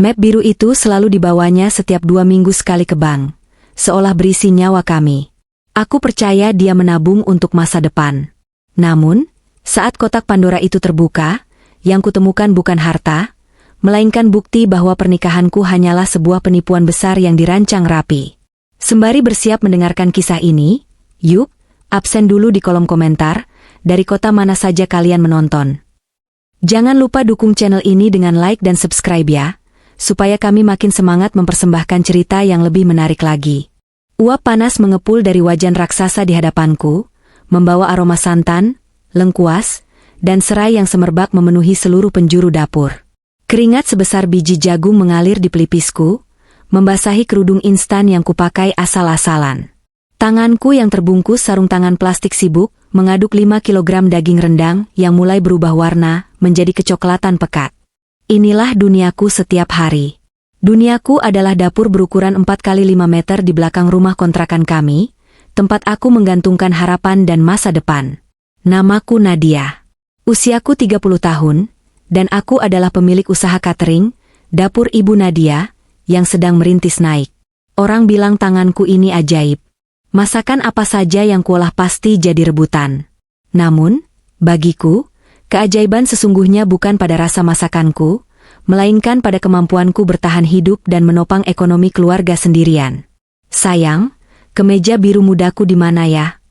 Map biru itu selalu dibawanya setiap 2 minggu sekali ke bank, seolah berisi nyawa kami. Aku percaya dia menabung untuk masa depan. Namun, saat kotak Pandora itu terbuka, yang kutemukan bukan harta, melainkan bukti bahwa pernikahanku hanyalah sebuah penipuan besar yang dirancang rapi. Sembari bersiap mendengarkan kisah ini, yuk, absen dulu di kolom komentar, dari kota mana saja kalian menonton. Jangan lupa dukung channel ini dengan like dan subscribe ya, supaya kami makin semangat mempersembahkan cerita yang lebih menarik lagi. Uap panas mengepul dari wajan raksasa di hadapanku, membawa aroma santan, lengkuas, dan serai yang semerbak memenuhi seluruh penjuru dapur. Keringat sebesar biji jagung mengalir di pelipisku, membasahi kerudung instan yang kupakai asal-asalan. Tanganku yang terbungkus sarung tangan plastik sibuk, mengaduk 5 kilogram daging rendang yang mulai berubah warna menjadi kecoklatan pekat. Inilah duniaku setiap hari. Duniaku adalah dapur berukuran 4 kali 5 meter di belakang rumah kontrakan kami, tempat aku menggantungkan harapan dan masa depan. Namaku Nadia. Usiaku 30 tahun, dan aku adalah pemilik usaha catering, Dapur Ibu Nadia, yang sedang merintis naik. Orang bilang tanganku ini ajaib. Masakan apa saja yang kuolah pasti jadi rebutan. Namun, bagiku, keajaiban sesungguhnya bukan pada rasa masakanku, melainkan pada kemampuanku bertahan hidup dan menopang ekonomi keluarga sendirian. Sayang, kemeja biru mudaku di mana ya?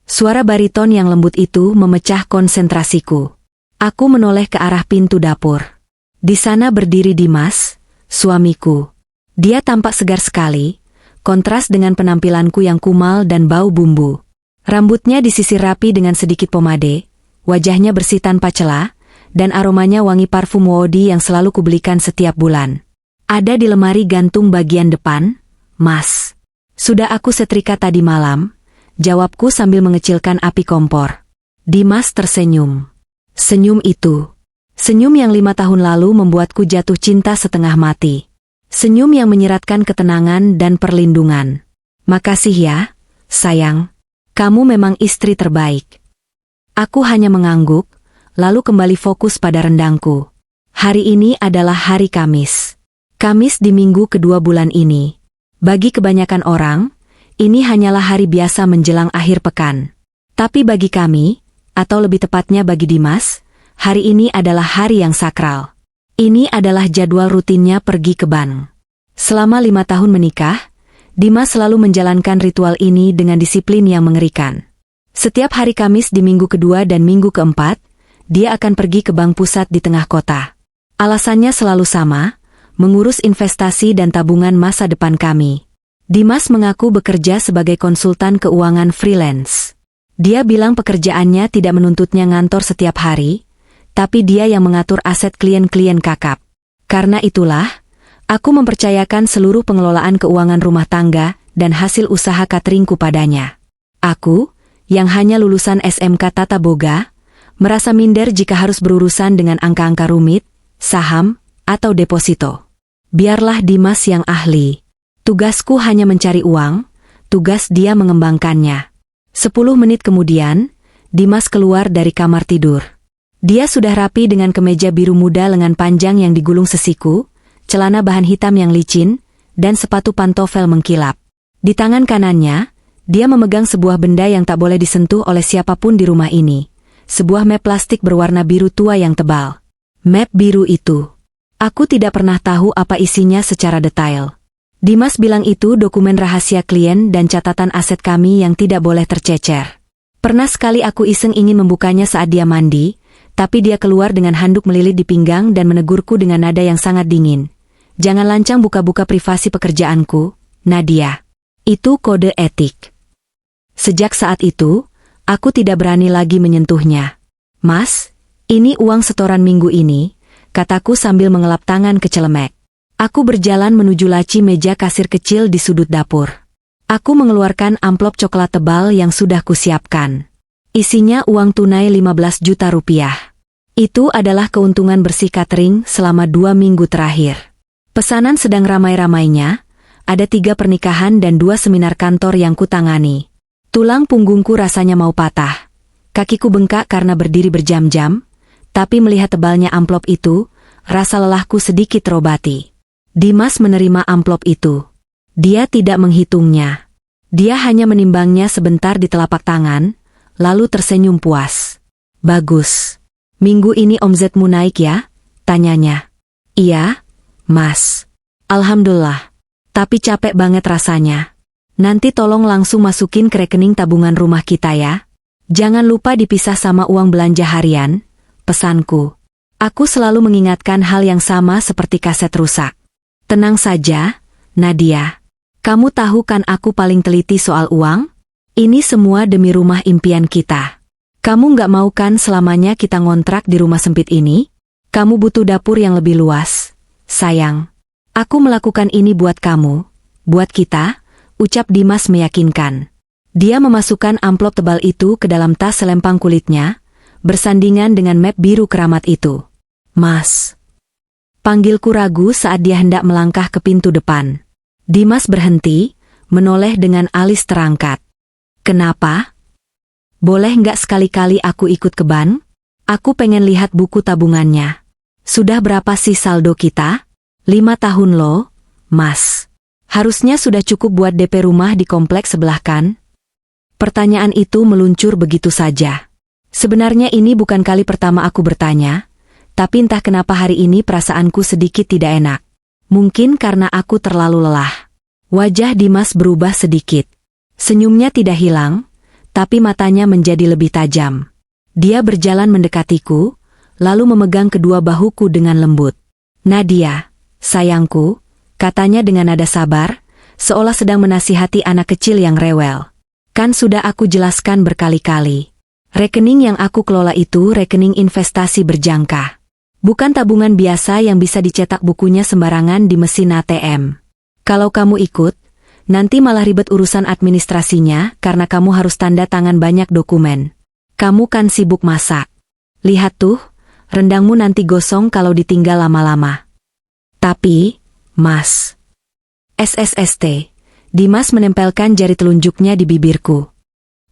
Suara bariton yang lembut itu memecah konsentrasiku. Aku menoleh ke arah pintu dapur. Di sana berdiri Dimas, suamiku. Dia tampak segar sekali, kontras dengan penampilanku yang kumal dan bau bumbu. Rambutnya disisir rapi dengan sedikit pomade, wajahnya bersih tanpa celah, dan aromanya wangi parfum Woody yang selalu kubelikan setiap bulan. Ada di lemari gantung bagian depan, Mas. Sudah aku setrika tadi malam, jawabku sambil mengecilkan api kompor. Dimas tersenyum. Senyum itu. Senyum yang 5 tahun lalu membuatku jatuh cinta setengah mati. Senyum yang menyiratkan ketenangan dan perlindungan. Makasih ya, sayang. Kamu memang istri terbaik. Aku hanya mengangguk, lalu kembali fokus pada rendangku. Hari ini adalah hari Kamis. Kamis di minggu kedua bulan ini. Bagi kebanyakan orang, ini hanyalah hari biasa menjelang akhir pekan. Tapi bagi kami, atau lebih tepatnya bagi Dimas, hari ini adalah hari yang sakral. Ini adalah jadwal rutinnya pergi ke bank. Selama 5 tahun menikah, Dimas selalu menjalankan ritual ini dengan disiplin yang mengerikan. Setiap hari Kamis di minggu kedua dan minggu keempat, dia akan pergi ke bank pusat di tengah kota. Alasannya selalu sama, mengurus investasi dan tabungan masa depan kami. Dimas mengaku bekerja sebagai konsultan keuangan freelance. Dia bilang pekerjaannya tidak menuntutnya ngantor setiap hari, tapi dia yang mengatur aset klien-klien kakap. Karena itulah, aku mempercayakan seluruh pengelolaan keuangan rumah tangga dan hasil usaha cateringku padanya. Aku, yang hanya lulusan SMK Tata Boga, merasa minder jika harus berurusan dengan angka-angka rumit, saham, atau deposito. Biarlah Dimas yang ahli. Tugasku hanya mencari uang, tugas dia mengembangkannya. 10 menit kemudian, Dimas keluar dari kamar tidur. Dia sudah rapi dengan kemeja biru muda lengan panjang yang digulung sesiku, celana bahan hitam yang licin, dan sepatu pantofel mengkilap. Di tangan kanannya, dia memegang sebuah benda yang tak boleh disentuh oleh siapapun di rumah ini. Sebuah map plastik berwarna biru tua yang tebal. Map biru itu. Aku tidak pernah tahu apa isinya secara detail. Dimas bilang itu dokumen rahasia klien dan catatan aset kami yang tidak boleh tercecer. Pernah sekali aku iseng ingin membukanya saat dia mandi, tapi dia keluar dengan handuk melilit di pinggang dan menegurku dengan nada yang sangat dingin. Jangan lancang buka-buka privasi pekerjaanku, Nadia. Itu kode etik. Sejak saat itu, aku tidak berani lagi menyentuhnya. Mas, ini uang setoran minggu ini, kataku sambil mengelap tangan ke celemek. Aku berjalan menuju laci meja kasir kecil di sudut dapur. Aku mengeluarkan amplop coklat tebal yang sudah kusiapkan. Isinya uang tunai 15 juta rupiah. Itu adalah keuntungan bersih catering selama 2 minggu terakhir. Pesanan sedang ramai-ramainya, ada 3 pernikahan dan 2 seminar kantor yang kutangani. Tulang punggungku rasanya mau patah. Kakiku bengkak karena berdiri berjam-jam, tapi melihat tebalnya amplop itu, rasa lelahku sedikit terobati. Dimas menerima amplop itu. Dia tidak menghitungnya. Dia hanya menimbangnya sebentar di telapak tangan, lalu tersenyum puas. Bagus. Minggu ini omzetmu naik ya? Tanyanya. Iya, Mas. Alhamdulillah. Tapi capek banget rasanya. Nanti tolong langsung masukin ke rekening tabungan rumah kita ya. Jangan lupa dipisah sama uang belanja harian, pesanku. Aku selalu mengingatkan hal yang sama seperti kaset rusak. Tenang saja, Nadia. Kamu tahu kan aku paling teliti soal uang? Ini semua demi rumah impian kita. Kamu nggak mau kan selamanya kita ngontrak di rumah sempit ini? Kamu butuh dapur yang lebih luas. Sayang. Aku melakukan ini buat kamu, buat kita, ucap Dimas meyakinkan. Dia memasukkan amplop tebal itu ke dalam tas selempang kulitnya, bersandingan dengan map biru keramat itu. Mas. Panggilku ragu saat dia hendak melangkah ke pintu depan. Dimas berhenti, menoleh dengan alis terangkat. Kenapa? Boleh nggak sekali-kali aku ikut ke bank? Aku pengen lihat buku tabungannya. Sudah berapa sih saldo kita? 5 tahun loh, Mas. Harusnya sudah cukup buat DP rumah di kompleks sebelah kan? Pertanyaan itu meluncur begitu saja. Sebenarnya ini bukan kali pertama aku bertanya, tapi entah kenapa hari ini perasaanku sedikit tidak enak. Mungkin karena aku terlalu lelah. Wajah Dimas berubah sedikit. Senyumnya tidak hilang, tapi matanya menjadi lebih tajam. Dia berjalan mendekatiku, lalu memegang kedua bahuku dengan lembut. Nadia, sayangku, katanya dengan nada sabar, seolah sedang menasihati anak kecil yang rewel. Kan sudah aku jelaskan berkali-kali. Rekening yang aku kelola itu rekening investasi berjangka. Bukan tabungan biasa yang bisa dicetak bukunya sembarangan di mesin ATM. Kalau kamu ikut, nanti malah ribet urusan administrasinya karena kamu harus tanda tangan banyak dokumen. Kamu kan sibuk masak. Lihat tuh, rendangmu nanti gosong kalau ditinggal lama-lama. Tapi, Mas. SSST. Dimas menempelkan jari telunjuknya di bibirku.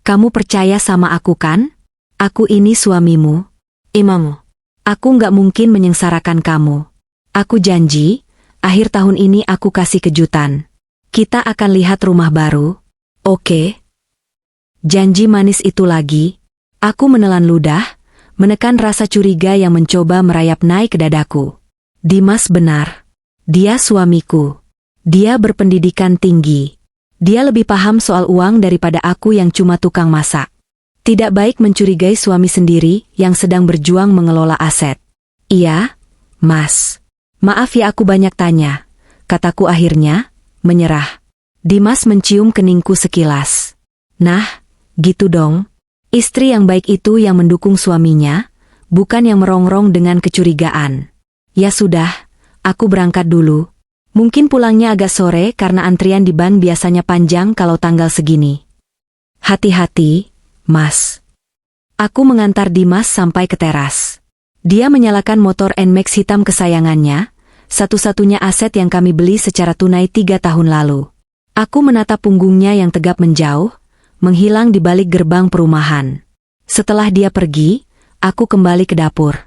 Kamu percaya sama aku kan? Aku ini suamimu. Imamu. Aku nggak mungkin menyengsarakan kamu. Aku janji, akhir tahun ini aku kasih kejutan. Kita akan lihat rumah baru. Oke? Janji manis itu lagi. Aku menelan ludah, menekan rasa curiga yang mencoba merayap naik ke dadaku. Dimas benar. Dia suamiku. Dia berpendidikan tinggi. Dia lebih paham soal uang daripada aku yang cuma tukang masak. Tidak baik mencurigai suami sendiri yang sedang berjuang mengelola aset. Iya, Mas. Maaf ya aku banyak tanya. Kataku akhirnya, menyerah. Dimas mencium keningku sekilas. Nah, gitu dong. Istri yang baik itu yang mendukung suaminya, bukan yang merongrong dengan kecurigaan. Ya sudah, aku berangkat dulu. Mungkin pulangnya agak sore karena antrian di bank biasanya panjang kalau tanggal segini. Hati-hati, Mas. Aku mengantar Dimas sampai ke teras. Dia menyalakan motor NMAX hitam kesayangannya, satu-satunya aset yang kami beli secara tunai 3 tahun lalu. Aku menatap punggungnya yang tegap menjauh, menghilang di balik gerbang perumahan. Setelah dia pergi, aku kembali ke dapur.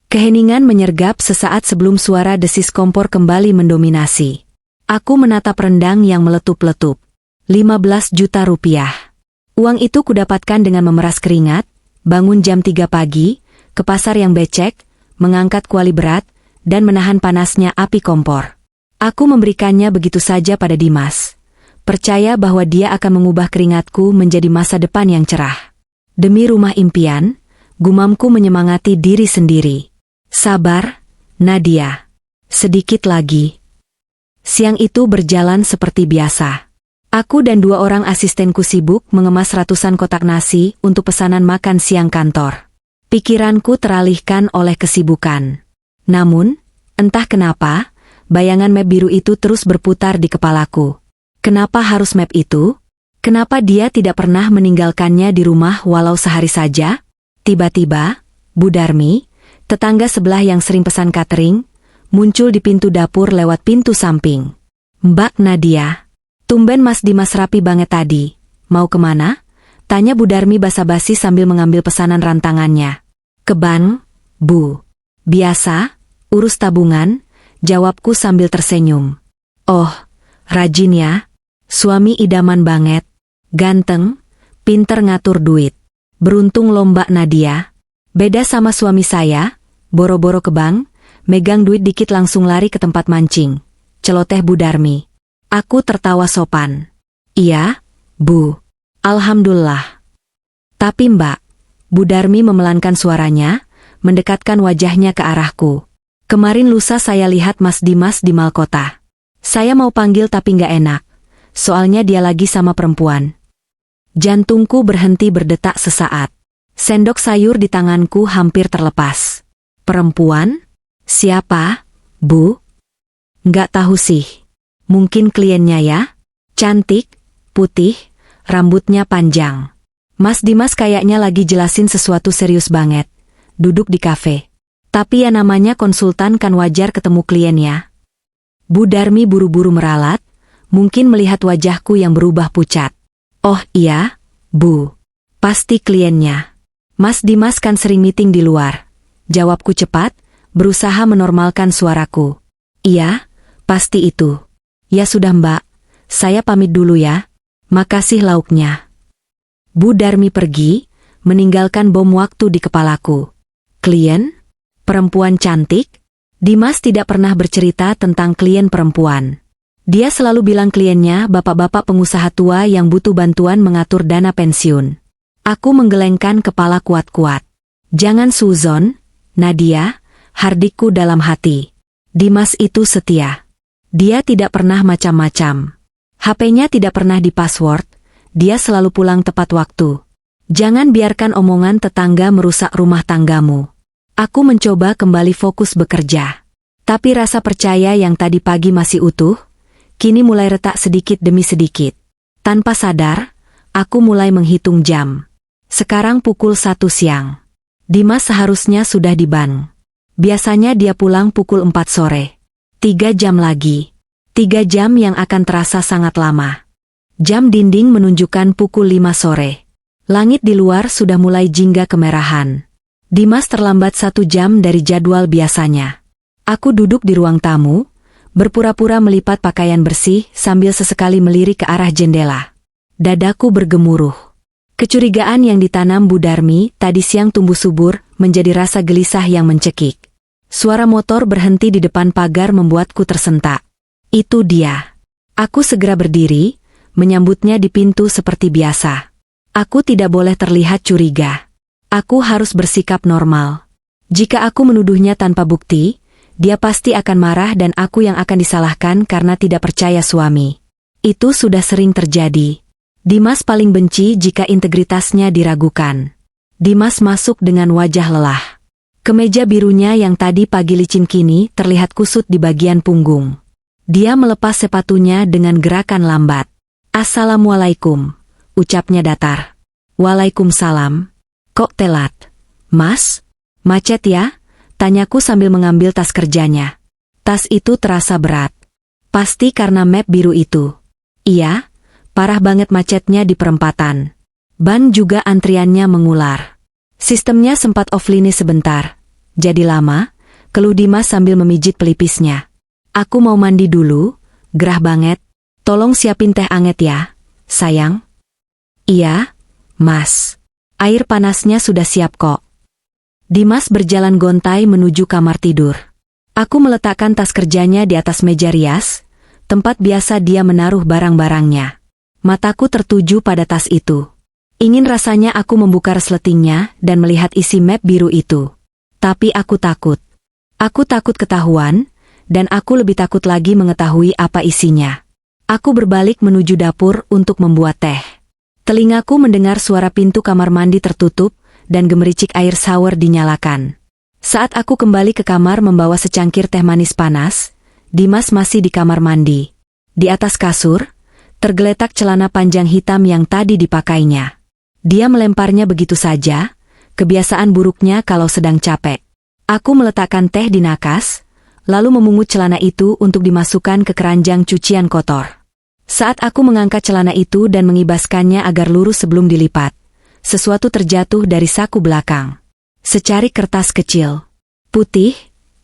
Keheningan menyergap sesaat sebelum suara desis kompor kembali mendominasi. Aku menatap rendang yang meletup-letup. 15 juta rupiah. Uang itu kudapatkan dengan memeras keringat, bangun jam 3 pagi, ke pasar yang becek, mengangkat kuali berat, dan menahan panasnya api kompor. Aku memberikannya begitu saja pada Dimas. Percaya bahwa dia akan mengubah keringatku menjadi masa depan yang cerah. Demi rumah impian, gumamku menyemangati diri sendiri. Sabar, Nadia. Sedikit lagi. Siang itu berjalan seperti biasa. Aku dan 2 orang asistenku sibuk mengemas ratusan kotak nasi untuk pesanan makan siang kantor. Pikiranku teralihkan oleh kesibukan. Namun, entah kenapa, bayangan map biru itu terus berputar di kepalaku. Kenapa harus map itu? Kenapa dia tidak pernah meninggalkannya di rumah walau sehari saja? Tiba-tiba, Bu Darmi, tetangga sebelah yang sering pesan catering, muncul di pintu dapur lewat pintu samping. Mbak Nadia, tumben Mas Dimas rapi banget tadi. Mau kemana? Tanya Bu Darmi basa-basi sambil mengambil pesanan rantangannya. Ke bank, Bu. Biasa, urus tabungan, Jawabku sambil tersenyum. Oh, rajin ya. Suami idaman banget. Ganteng, pinter ngatur duit. Beruntung lo Mbak Nadia. Beda sama suami saya, boro-boro ke bank, megang duit dikit langsung lari ke tempat mancing. Celoteh Bu Darmi. Aku tertawa sopan. Iya, Bu. Alhamdulillah. Tapi Mbak, Bu Darmi memelankan suaranya, mendekatkan wajahnya ke arahku. Kemarin lusa saya lihat Mas Dimas di mal kota. Saya mau panggil tapi nggak enak. Soalnya dia lagi sama perempuan. Jantungku berhenti berdetak sesaat. Sendok sayur di tanganku hampir terlepas. Perempuan? Siapa, Bu? Nggak tahu sih. Mungkin kliennya ya? Cantik, putih, rambutnya panjang. Mas Dimas kayaknya lagi jelasin sesuatu serius banget. Duduk di kafe. Tapi ya namanya konsultan kan wajar ketemu klien ya. Bu Darmi buru-buru meralat, mungkin melihat wajahku yang berubah pucat. Oh iya, Bu. Pasti kliennya. Mas Dimas kan sering meeting di luar. Jawabku cepat, berusaha menormalkan suaraku. Iya, pasti itu. Ya sudah Mbak, saya pamit dulu ya. Makasih lauknya. Bu Darmi pergi, meninggalkan bom waktu di kepalaku. Klien? Perempuan cantik? Dimas tidak pernah bercerita tentang klien perempuan. Dia selalu bilang kliennya bapak-bapak pengusaha tua yang butuh bantuan mengatur dana pensiun. Aku menggelengkan kepala kuat-kuat. Jangan suzon, Nadia, hardikku dalam hati. Dimas itu setia. Dia tidak pernah macam-macam. HP-nya tidak pernah di-password, dia selalu pulang tepat waktu. Jangan biarkan omongan tetangga merusak rumah tanggamu. Aku mencoba kembali fokus bekerja. Tapi rasa percaya yang tadi pagi masih utuh, kini mulai retak sedikit demi sedikit. Tanpa sadar, aku mulai menghitung jam. Sekarang pukul 1 siang. Dimas seharusnya sudah di bank. Biasanya dia pulang pukul 4 sore. 3 jam lagi. 3 jam yang akan terasa sangat lama. Jam dinding menunjukkan pukul 5 sore. Langit di luar sudah mulai jingga kemerahan. Dimas terlambat 1 jam dari jadwal biasanya. Aku duduk di ruang tamu, berpura-pura melipat pakaian bersih sambil sesekali melirik ke arah jendela. Dadaku bergemuruh. Kecurigaan yang ditanam Bu Darmi tadi siang tumbuh subur menjadi rasa gelisah yang mencekik. Suara motor berhenti di depan pagar membuatku tersentak. Itu dia. Aku segera berdiri, menyambutnya di pintu seperti biasa. Aku tidak boleh terlihat curiga. Aku harus bersikap normal. Jika aku menuduhnya tanpa bukti, dia pasti akan marah dan aku yang akan disalahkan karena tidak percaya suami. Itu sudah sering terjadi. Dimas paling benci jika integritasnya diragukan. Dimas masuk dengan wajah lelah. Kemeja birunya yang tadi pagi licin kini terlihat kusut di bagian punggung. Dia melepas sepatunya dengan gerakan lambat. Assalamualaikum, ucapnya datar. Waalaikumsalam. Kok telat? Mas? Macet ya? Tanyaku sambil mengambil tas kerjanya. Tas itu terasa berat. Pasti karena map biru itu. Iya, parah banget macetnya di perempatan. Ban juga antriannya mengular. Sistemnya sempat offline sebentar. Jadi lama, keluh Dimas sambil memijit pelipisnya. Aku mau mandi dulu, gerah banget. Tolong siapin teh anget ya, sayang. Iya, Mas. Air panasnya sudah siap kok. Dimas berjalan gontai menuju kamar tidur. Aku meletakkan tas kerjanya di atas meja rias, tempat biasa dia menaruh barang-barangnya. Mataku tertuju pada tas itu. Ingin rasanya aku membuka resletingnya dan melihat isi map biru itu. Tapi aku takut. Aku takut ketahuan, dan aku lebih takut lagi mengetahui apa isinya. Aku berbalik menuju dapur untuk membuat teh. Telingaku mendengar suara pintu kamar mandi tertutup, dan gemericik air shower dinyalakan. Saat aku kembali ke kamar membawa secangkir teh manis panas, Dimas masih di kamar mandi. Di atas kasur, tergeletak celana panjang hitam yang tadi dipakainya. Dia melemparnya begitu saja, kebiasaan buruknya kalau sedang capek. Aku meletakkan teh di nakas, lalu memungut celana itu untuk dimasukkan ke keranjang cucian kotor. Saat aku mengangkat celana itu dan mengibaskannya agar lurus sebelum dilipat, sesuatu terjatuh dari saku belakang. Secari kertas kecil. Putih,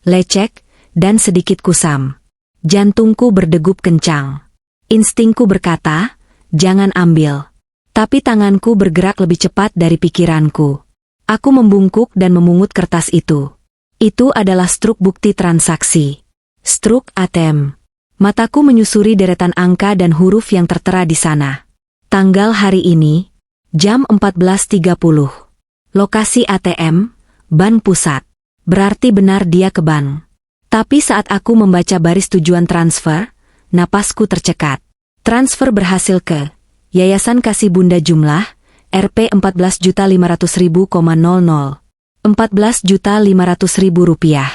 lecek, dan sedikit kusam. Jantungku berdegup kencang. Instingku berkata, jangan ambil. Tapi tanganku bergerak lebih cepat dari pikiranku. Aku membungkuk dan memungut kertas itu. Itu adalah struk bukti transaksi. Struk ATM. Mataku menyusuri deretan angka dan huruf yang tertera di sana. Tanggal hari ini, jam 14.30. Lokasi ATM, Bank Pusat. Berarti benar dia ke bank. Tapi saat aku membaca baris tujuan transfer, napasku tercekat. Transfer berhasil ke Yayasan Kasih Bunda jumlah Rp 14.500.000,00. 14.500.000 rupiah.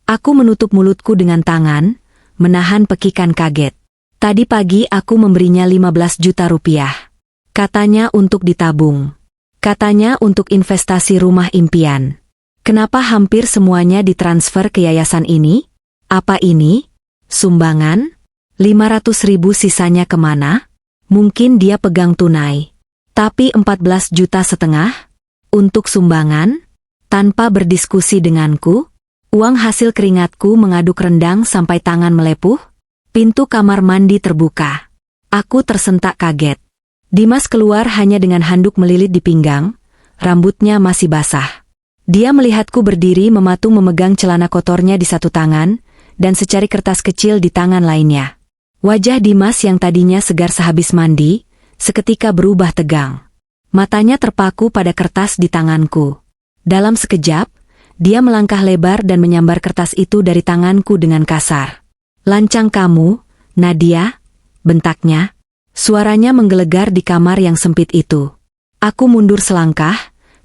Aku menutup mulutku dengan tangan, menahan pekikan kaget. Tadi pagi aku memberinya 15 juta rupiah. Katanya untuk ditabung. Katanya untuk investasi rumah impian. Kenapa hampir semuanya ditransfer ke yayasan ini? Apa ini? Sumbangan? 500.000 sisanya kemana? Mungkin dia pegang tunai. Tapi 14,5 juta untuk sumbangan? Tanpa berdiskusi denganku? Uang hasil keringatku mengaduk rendang sampai tangan melepuh? Pintu kamar mandi terbuka. Aku tersentak kaget. Dimas keluar hanya dengan handuk melilit di pinggang, rambutnya masih basah. Dia melihatku berdiri mematung memegang celana kotornya di satu tangan, dan secari kertas kecil di tangan lainnya. Wajah Dimas yang tadinya segar sehabis mandi, seketika berubah tegang. Matanya terpaku pada kertas di tanganku. Dalam sekejap, dia melangkah lebar dan menyambar kertas itu dari tanganku dengan kasar. "Lancang kamu, Nadia," bentaknya. Suaranya menggelegar di kamar yang sempit itu. Aku mundur selangkah,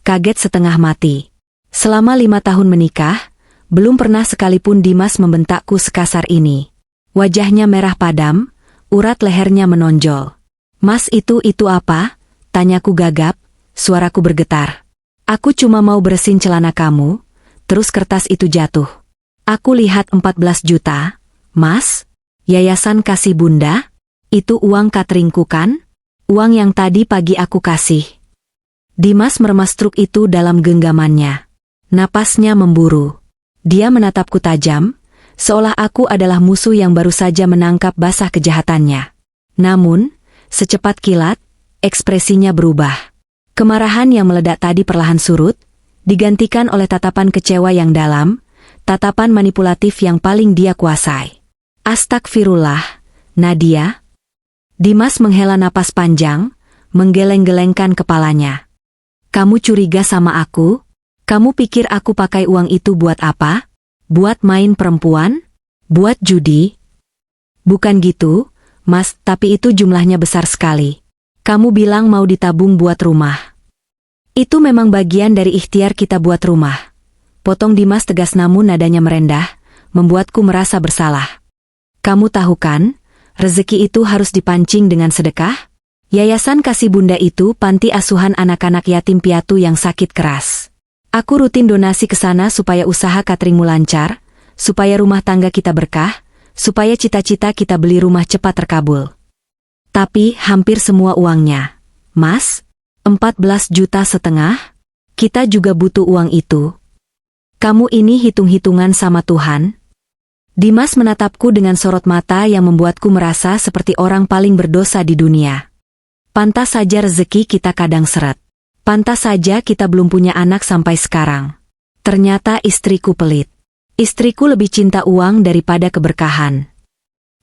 kaget setengah mati. Selama 5 tahun menikah, belum pernah sekalipun Dimas membentakku sekasar ini. Wajahnya merah padam, urat lehernya menonjol. "Mas, itu apa?" tanyaku gagap, suaraku bergetar. "Aku cuma mau bersihin celana kamu." Terus kertas itu jatuh. Aku lihat 14 juta. "Mas, Yayasan Kasih Bunda? Itu uang cateringku kan? Uang yang tadi pagi aku kasih." Dimas meremas truk itu dalam genggamannya. Napasnya memburu. Dia menatapku tajam, seolah aku adalah musuh yang baru saja menangkap basah kejahatannya. Namun, secepat kilat, ekspresinya berubah. Kemarahan yang meledak tadi perlahan surut, digantikan oleh tatapan kecewa yang dalam, tatapan manipulatif yang paling dia kuasai. "Astagfirullah, Nadia." Dimas menghela napas panjang, menggeleng-gelengkan kepalanya. "Kamu curiga sama aku? Kamu pikir aku pakai uang itu buat apa? Buat main perempuan? Buat judi?" "Bukan gitu, Mas, tapi itu jumlahnya besar sekali. Kamu bilang mau ditabung buat rumah. Itu memang bagian dari ikhtiar kita buat rumah." Potong Dimas tegas namun nadanya merendah, membuatku merasa bersalah. "Kamu tahu kan, rezeki itu harus dipancing dengan sedekah? Yayasan Kasih Bunda itu panti asuhan anak-anak yatim piatu yang sakit keras. Aku rutin donasi ke sana supaya usaha cateringmu lancar, supaya rumah tangga kita berkah, supaya cita-cita kita beli rumah cepat terkabul. Tapi hampir semua uangnya, Mas, 14,5 juta, kita juga butuh uang itu. Kamu ini hitung-hitungan sama Tuhan?" Dimas menatapku dengan sorot mata yang membuatku merasa seperti orang paling berdosa di dunia. Pantas saja rezeki kita kadang seret. Pantas saja kita belum punya anak sampai sekarang. Ternyata istriku pelit. Istriku lebih cinta uang daripada keberkahan.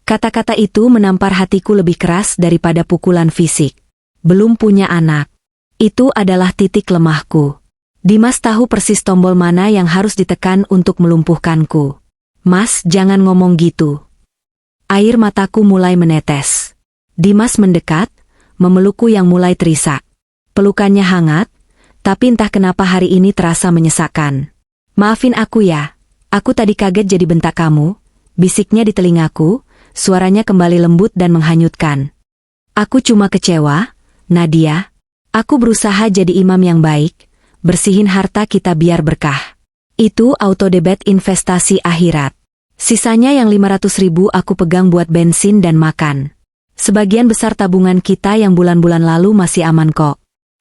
Kata-kata itu menampar hatiku lebih keras daripada pukulan fisik. Belum punya anak. Itu adalah titik lemahku. Dimas tahu persis tombol mana yang harus ditekan untuk melumpuhkanku. "Mas, jangan ngomong gitu." Air mataku mulai menetes. Dimas mendekat, memelukku yang mulai terisak. Pelukannya hangat, tapi entah kenapa hari ini terasa menyesakkan. "Maafin aku ya, aku tadi kaget jadi bentak kamu," bisiknya di telingaku, suaranya kembali lembut dan menghanyutkan. "Aku cuma kecewa, Nadia. Aku berusaha jadi imam yang baik, bersihin harta kita biar berkah. Itu autodebit investasi akhirat. Sisanya yang 500.000 aku pegang buat bensin dan makan. Sebagian besar tabungan kita yang bulan-bulan lalu masih aman kok.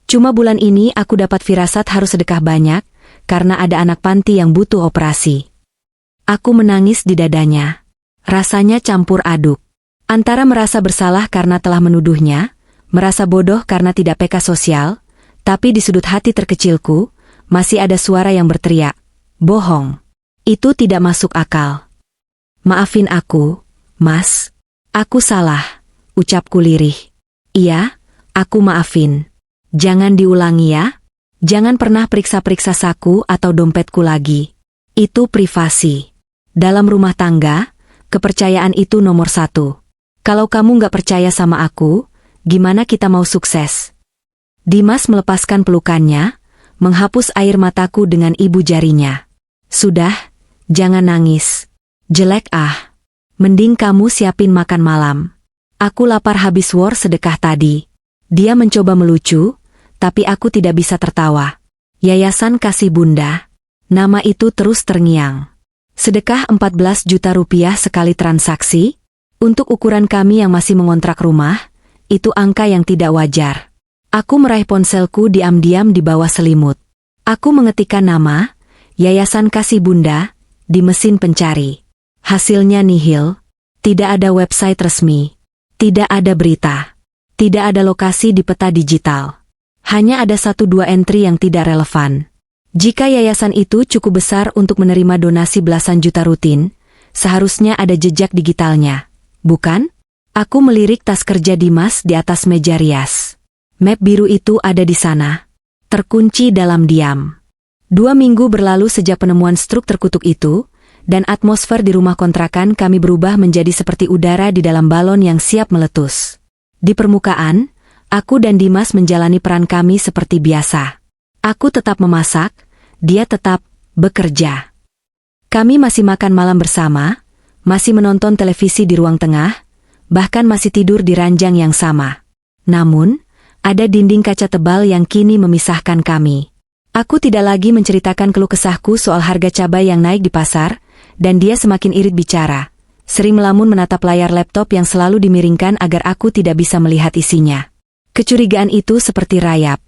Cuma bulan ini aku dapat firasat harus sedekah banyak, karena ada anak panti yang butuh operasi." Aku menangis di dadanya. Rasanya campur aduk. Antara merasa bersalah karena telah menuduhnya, merasa bodoh karena tidak peka sosial, tapi di sudut hati terkecilku, masih ada suara yang berteriak, "Bohong. Itu tidak masuk akal." "Maafin aku, Mas. Aku salah," ucapku lirih. "Iya, aku maafin. Jangan diulangi ya. Jangan pernah periksa-periksa saku atau dompetku lagi. Itu privasi. Dalam rumah tangga, kepercayaan itu nomor 1. Kalau kamu nggak percaya sama aku, gimana kita mau sukses?" Dimas melepaskan pelukannya, menghapus air mataku dengan ibu jarinya. "Sudah, jangan nangis. Jelek ah. Mending kamu siapin makan malam. Aku lapar habis war sedekah tadi." Dia mencoba melucu, tapi aku tidak bisa tertawa. Yayasan Kasih Bunda. Nama itu terus terngiang. Sedekah 14 juta rupiah sekali transaksi? Untuk ukuran kami yang masih mengontrak rumah, itu angka yang tidak wajar. Aku meraih ponselku diam-diam di bawah selimut. Aku mengetikkan nama, Yayasan Kasih Bunda, di mesin pencari. Hasilnya nihil. Tidak ada website resmi. Tidak ada berita. Tidak ada lokasi di peta digital. Hanya ada 1-2 entry yang tidak relevan. Jika yayasan itu cukup besar untuk menerima donasi belasan juta rutin, seharusnya ada jejak digitalnya. Bukan? Aku melirik tas kerja Dimas di atas meja rias. Map biru itu ada di sana. Terkunci dalam diam. 2 minggu berlalu sejak penemuan struk terkutuk itu, dan atmosfer di rumah kontrakan kami berubah menjadi seperti udara di dalam balon yang siap meletus. Di permukaan, aku dan Dimas menjalani peran kami seperti biasa. Aku tetap memasak, dia tetap bekerja. Kami masih makan malam bersama, masih menonton televisi di ruang tengah, bahkan masih tidur di ranjang yang sama. Namun, ada dinding kaca tebal yang kini memisahkan kami. Aku tidak lagi menceritakan keluh kesahku soal harga cabai yang naik di pasar, dan dia semakin irit bicara, sering melamun menatap layar laptop yang selalu dimiringkan agar aku tidak bisa melihat isinya. Kecurigaan itu seperti rayap.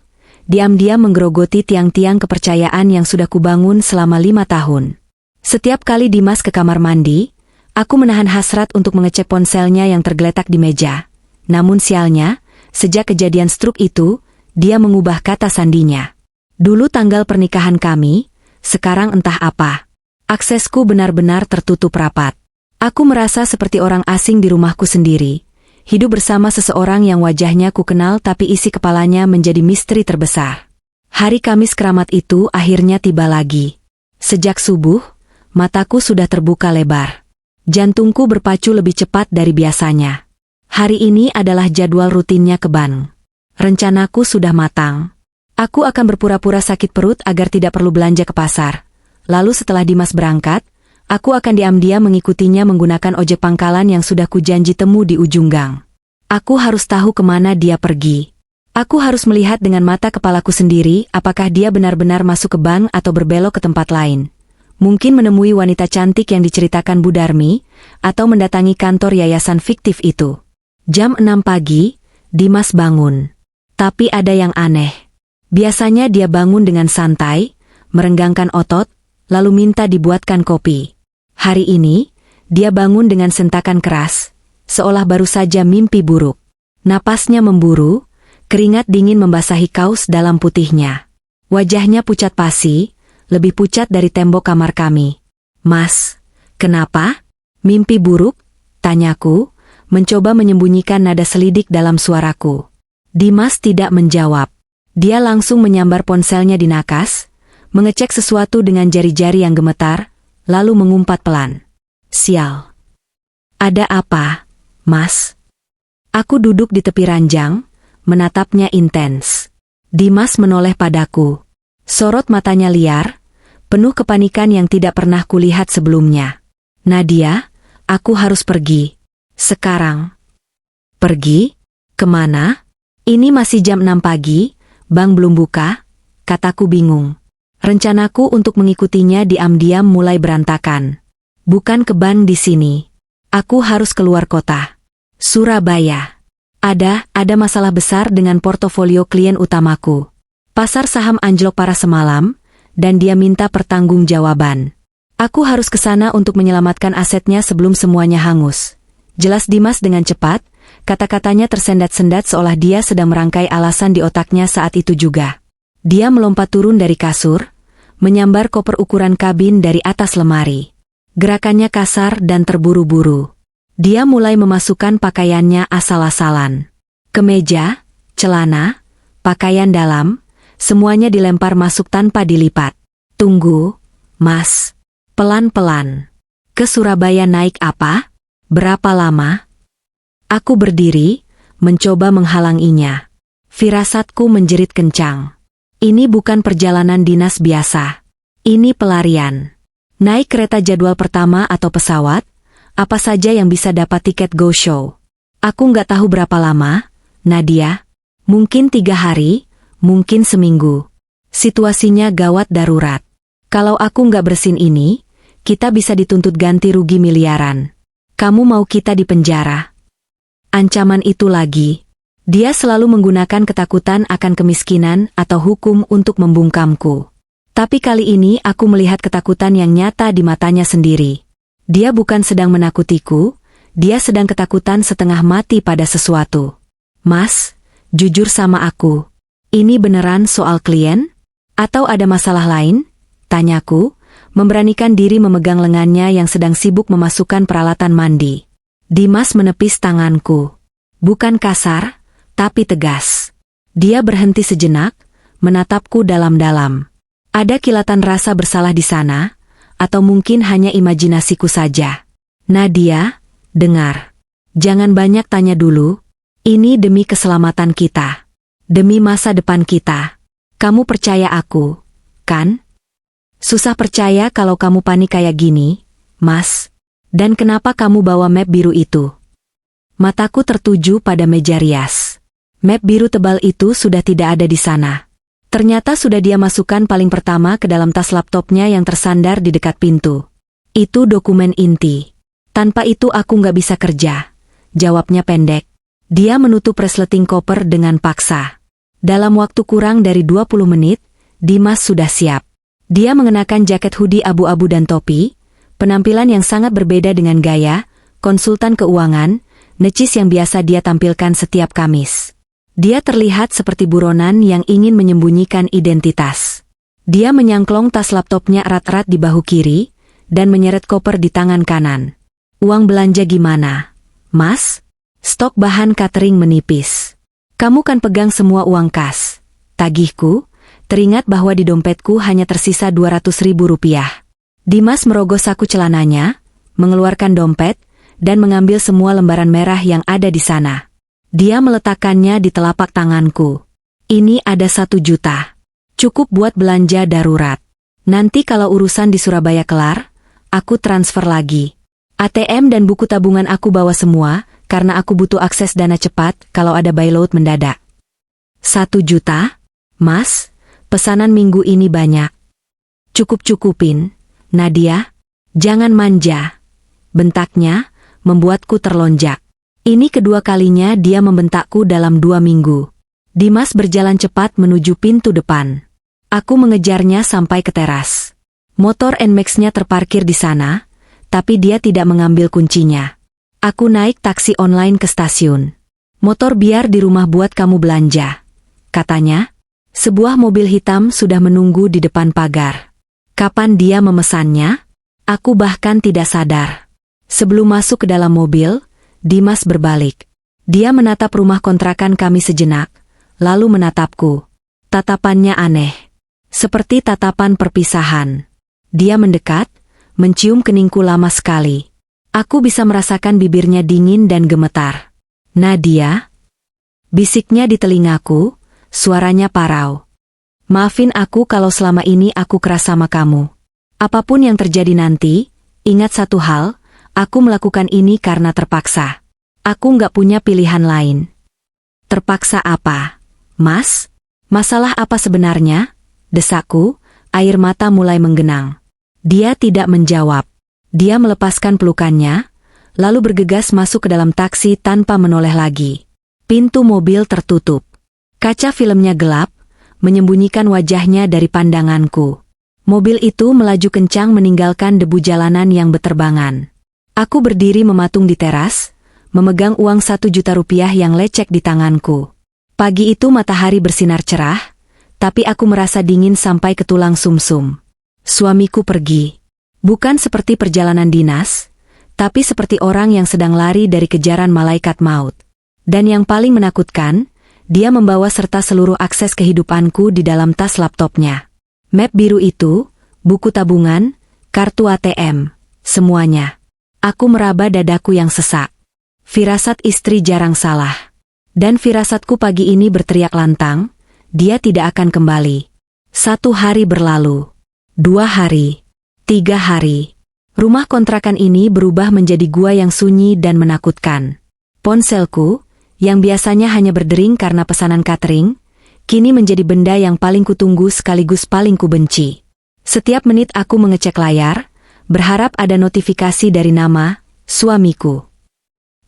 Diam-diam menggerogoti tiang-tiang kepercayaan yang sudah kubangun selama 5 tahun. Setiap kali Dimas ke kamar mandi, aku menahan hasrat untuk mengecek ponselnya yang tergeletak di meja. Namun sialnya, sejak kejadian struk itu, dia mengubah kata sandinya. Dulu tanggal pernikahan kami, sekarang entah apa. Aksesku benar-benar tertutup rapat. Aku merasa seperti orang asing di rumahku sendiri. Hidup bersama seseorang yang wajahnya ku kenal tapi isi kepalanya menjadi misteri terbesar. Hari Kamis keramat itu akhirnya tiba lagi. Sejak subuh, mataku sudah terbuka lebar. Jantungku berpacu lebih cepat dari biasanya. Hari ini adalah jadwal rutinnya ke bank. Rencanaku sudah matang. Aku akan berpura-pura sakit perut agar tidak perlu belanja ke pasar. Lalu setelah Dimas berangkat, aku akan diam-diam mengikutinya menggunakan ojek pangkalan yang sudah kujanji temu di ujung gang. Aku harus tahu kemana dia pergi. Aku harus melihat dengan mata kepalaku sendiri apakah dia benar-benar masuk ke bank atau berbelok ke tempat lain. Mungkin menemui wanita cantik yang diceritakan Bu Darmi, atau mendatangi kantor yayasan fiktif itu. Jam 6 pagi, Dimas bangun. Tapi ada yang aneh. Biasanya dia bangun dengan santai, merenggangkan otot, lalu minta dibuatkan kopi. Hari ini, dia bangun dengan sentakan keras, seolah baru saja mimpi buruk. Napasnya memburu, keringat dingin membasahi kaus dalam putihnya. Wajahnya pucat pasi, lebih pucat dari tembok kamar kami. "Mas, kenapa? Mimpi buruk?" tanyaku, mencoba menyembunyikan nada selidik dalam suaraku. Dimas tidak menjawab. Dia langsung menyambar ponselnya di nakas, mengecek sesuatu dengan jari-jari yang gemetar, lalu mengumpat pelan. "Sial. Ada apa, Mas?" Aku duduk di tepi ranjang, menatapnya intens. Dimas menoleh padaku. Sorot matanya liar, penuh kepanikan yang tidak pernah kulihat sebelumnya. "Nadia, aku harus pergi. Sekarang." "Pergi? Kemana? Ini masih jam 6 pagi, bank belum buka," kataku bingung. Rencanaku untuk mengikutinya diam-diam mulai berantakan. Bukan ke bank di sini. Aku harus keluar kota. Surabaya. Ada masalah besar dengan portofolio klien utamaku. Pasar saham anjlok parah semalam, dan dia minta pertanggungjawaban. Aku harus ke sana untuk menyelamatkan asetnya sebelum semuanya hangus. Jelas Dimas dengan cepat, kata-katanya tersendat-sendat seolah dia sedang merangkai alasan di otaknya saat itu juga. Dia melompat turun dari kasur, menyambar koper ukuran kabin dari atas lemari. Gerakannya kasar dan terburu-buru. Dia mulai memasukkan pakaiannya asal-asalan. Kemeja, celana, pakaian dalam, semuanya dilempar masuk tanpa dilipat. Tunggu, Mas. Pelan-pelan. Ke Surabaya naik apa? Berapa lama? Aku berdiri, mencoba menghalanginya. Firasatku menjerit kencang. Ini bukan perjalanan dinas biasa. Ini pelarian. Naik kereta jadwal pertama atau pesawat, apa saja yang bisa dapat tiket go show. Aku nggak tahu berapa lama, Nadia. Mungkin 3 hari, mungkin seminggu. Situasinya gawat darurat. Kalau aku nggak bersin ini, kita bisa dituntut ganti rugi miliaran. Kamu mau kita di penjara? Ancaman itu lagi. Dia selalu menggunakan ketakutan akan kemiskinan atau hukum untuk membungkamku. Tapi kali ini aku melihat ketakutan yang nyata di matanya sendiri. Dia bukan sedang menakutiku, dia sedang ketakutan setengah mati pada sesuatu. Mas, jujur sama aku. Ini beneran soal klien? Atau ada masalah lain? Tanyaku, memberanikan diri memegang lengannya yang sedang sibuk memasukkan peralatan mandi. Dimas menepis tanganku. Bukan kasar, tapi tegas. Dia berhenti sejenak, menatapku dalam-dalam. Ada kilatan rasa bersalah di sana, atau mungkin hanya imajinasiku saja. Nadia, dengar. Jangan banyak tanya dulu. Ini demi keselamatan kita. Demi masa depan kita. Kamu percaya aku, kan? Susah percaya kalau kamu panik kayak gini, Mas. Dan kenapa kamu bawa map biru itu? Mataku tertuju pada meja rias. Map biru tebal itu sudah tidak ada di sana. Ternyata sudah dia masukkan paling pertama ke dalam tas laptopnya yang tersandar di dekat pintu. Itu dokumen inti. Tanpa itu aku nggak bisa kerja. Jawabnya pendek. Dia menutup resleting koper dengan paksa. Dalam waktu kurang dari 20 menit, Dimas sudah siap. Dia mengenakan jaket hoodie abu-abu dan topi, penampilan yang sangat berbeda dengan gaya konsultan keuangan, necis yang biasa dia tampilkan setiap Kamis. Dia terlihat seperti buronan yang ingin menyembunyikan identitas. Dia menyangklong tas laptopnya erat-erat di bahu kiri, dan menyeret koper di tangan kanan. Uang belanja gimana, Mas? Stok bahan catering menipis. Kamu kan pegang semua uang kas. Tagihku. Teringat bahwa di dompetku hanya tersisa 200.000 rupiah. Dimas merogoh saku celananya, mengeluarkan dompet, dan mengambil semua lembaran merah yang ada di sana. Dia meletakkannya di telapak tanganku. Ini ada 1 juta. Cukup buat belanja darurat. Nanti kalau urusan di Surabaya kelar, aku transfer lagi. ATM dan buku tabungan aku bawa semua, karena aku butuh akses dana cepat kalau ada bailout mendadak. 1 juta? Mas? Pesanan minggu ini banyak. Cukup-cukupin, Nadia. Jangan manja. Bentaknya, membuatku terlonjak. Ini kedua kalinya dia membentakku dalam 2 minggu. Dimas berjalan cepat menuju pintu depan. Aku mengejarnya sampai ke teras. Motor NMAX-nya terparkir di sana, tapi dia tidak mengambil kuncinya. Aku naik taksi online ke stasiun. Motor biar di rumah buat kamu belanja, katanya. Sebuah mobil hitam sudah menunggu di depan pagar. Kapan dia memesannya? Aku bahkan tidak sadar. Sebelum masuk ke dalam mobil, Dimas berbalik. Dia menatap rumah kontrakan kami sejenak, lalu menatapku. Tatapannya aneh. Seperti tatapan perpisahan. Dia mendekat, mencium keningku lama sekali. Aku bisa merasakan bibirnya dingin dan gemetar. Nadia? Bisiknya di telingaku. Suaranya parau. Maafin aku kalau selama ini aku keras sama kamu. Apapun yang terjadi nanti, ingat satu hal, aku melakukan ini karena terpaksa. Aku nggak punya pilihan lain. Terpaksa apa, Mas? Masalah apa sebenarnya? Desakku, air mata mulai menggenang. Dia tidak menjawab. Dia melepaskan pelukannya, lalu bergegas masuk ke dalam taksi tanpa menoleh lagi. Pintu mobil tertutup. Kaca filmnya gelap, menyembunyikan wajahnya dari pandanganku. Mobil itu melaju kencang meninggalkan debu jalanan yang beterbangan. Aku berdiri mematung di teras, memegang uang 1 juta rupiah yang lecek di tanganku. Pagi itu matahari bersinar cerah, tapi aku merasa dingin sampai ke tulang sumsum. Suamiku pergi. Bukan seperti perjalanan dinas, tapi seperti orang yang sedang lari dari kejaran malaikat maut. Dan yang paling menakutkan, dia membawa serta seluruh akses kehidupanku di dalam tas laptopnya. Map biru itu, buku tabungan, kartu ATM, semuanya. Aku meraba dadaku yang sesak. Firasat istri jarang salah. Dan firasatku pagi ini berteriak lantang, dia tidak akan kembali. 1 hari berlalu. 2 hari. 3 hari. Rumah kontrakan ini berubah menjadi gua yang sunyi dan menakutkan. Ponselku, yang biasanya hanya berdering karena pesanan catering, kini menjadi benda yang paling kutunggu sekaligus paling kubenci. Setiap menit aku mengecek layar, berharap ada notifikasi dari nama suamiku.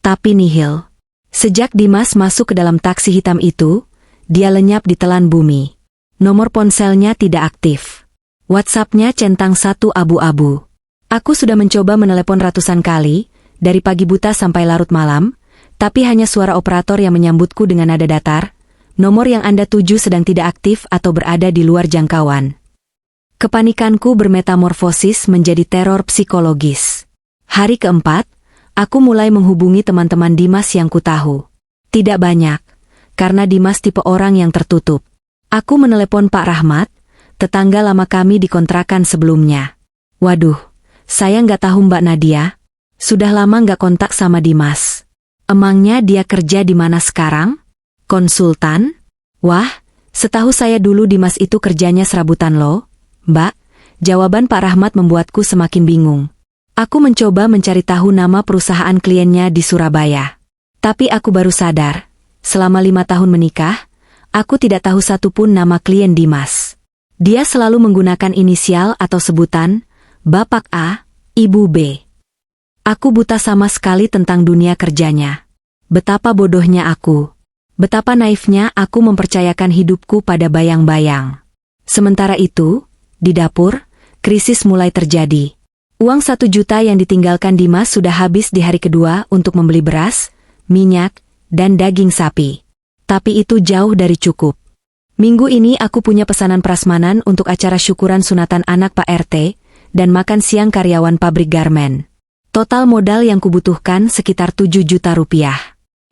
Tapi nihil. Sejak Dimas masuk ke dalam taksi hitam itu, dia lenyap di telan bumi. Nomor ponselnya tidak aktif. WhatsApp-nya centang 1 abu-abu. Aku sudah mencoba menelepon ratusan kali, dari pagi buta sampai larut malam, tapi hanya suara operator yang menyambutku dengan nada datar. Nomor yang Anda tuju sedang tidak aktif atau berada di luar jangkauan. Kepanikanku bermetamorfosis menjadi teror psikologis. Hari keempat, aku mulai menghubungi teman-teman Dimas yang kutahu. Tidak banyak, karena Dimas tipe orang yang tertutup. Aku menelepon Pak Rahmat, tetangga lama kami di kontrakan sebelumnya. Waduh, saya nggak tahu Mbak Nadia. Sudah lama nggak kontak sama Dimas. Emangnya dia kerja di mana sekarang? Konsultan? Wah, setahu saya dulu Dimas itu kerjanya serabutan loh. Mbak, jawaban Pak Rahmat membuatku semakin bingung. Aku mencoba mencari tahu nama perusahaan kliennya di Surabaya. Tapi aku baru sadar, selama 5 tahun menikah, aku tidak tahu satupun nama klien Dimas. Dia selalu menggunakan inisial atau sebutan, Bapak A, Ibu B. Aku buta sama sekali tentang dunia kerjanya. Betapa bodohnya aku. Betapa naifnya aku mempercayakan hidupku pada bayang-bayang. Sementara itu, di dapur, krisis mulai terjadi. Uang 1 juta yang ditinggalkan Dimas sudah habis di hari kedua untuk membeli beras, minyak, dan daging sapi. Tapi itu jauh dari cukup. Minggu ini aku punya pesanan prasmanan untuk acara syukuran sunatan anak Pak RT, dan makan siang karyawan pabrik garmen. Total modal yang kubutuhkan sekitar 7 juta rupiah.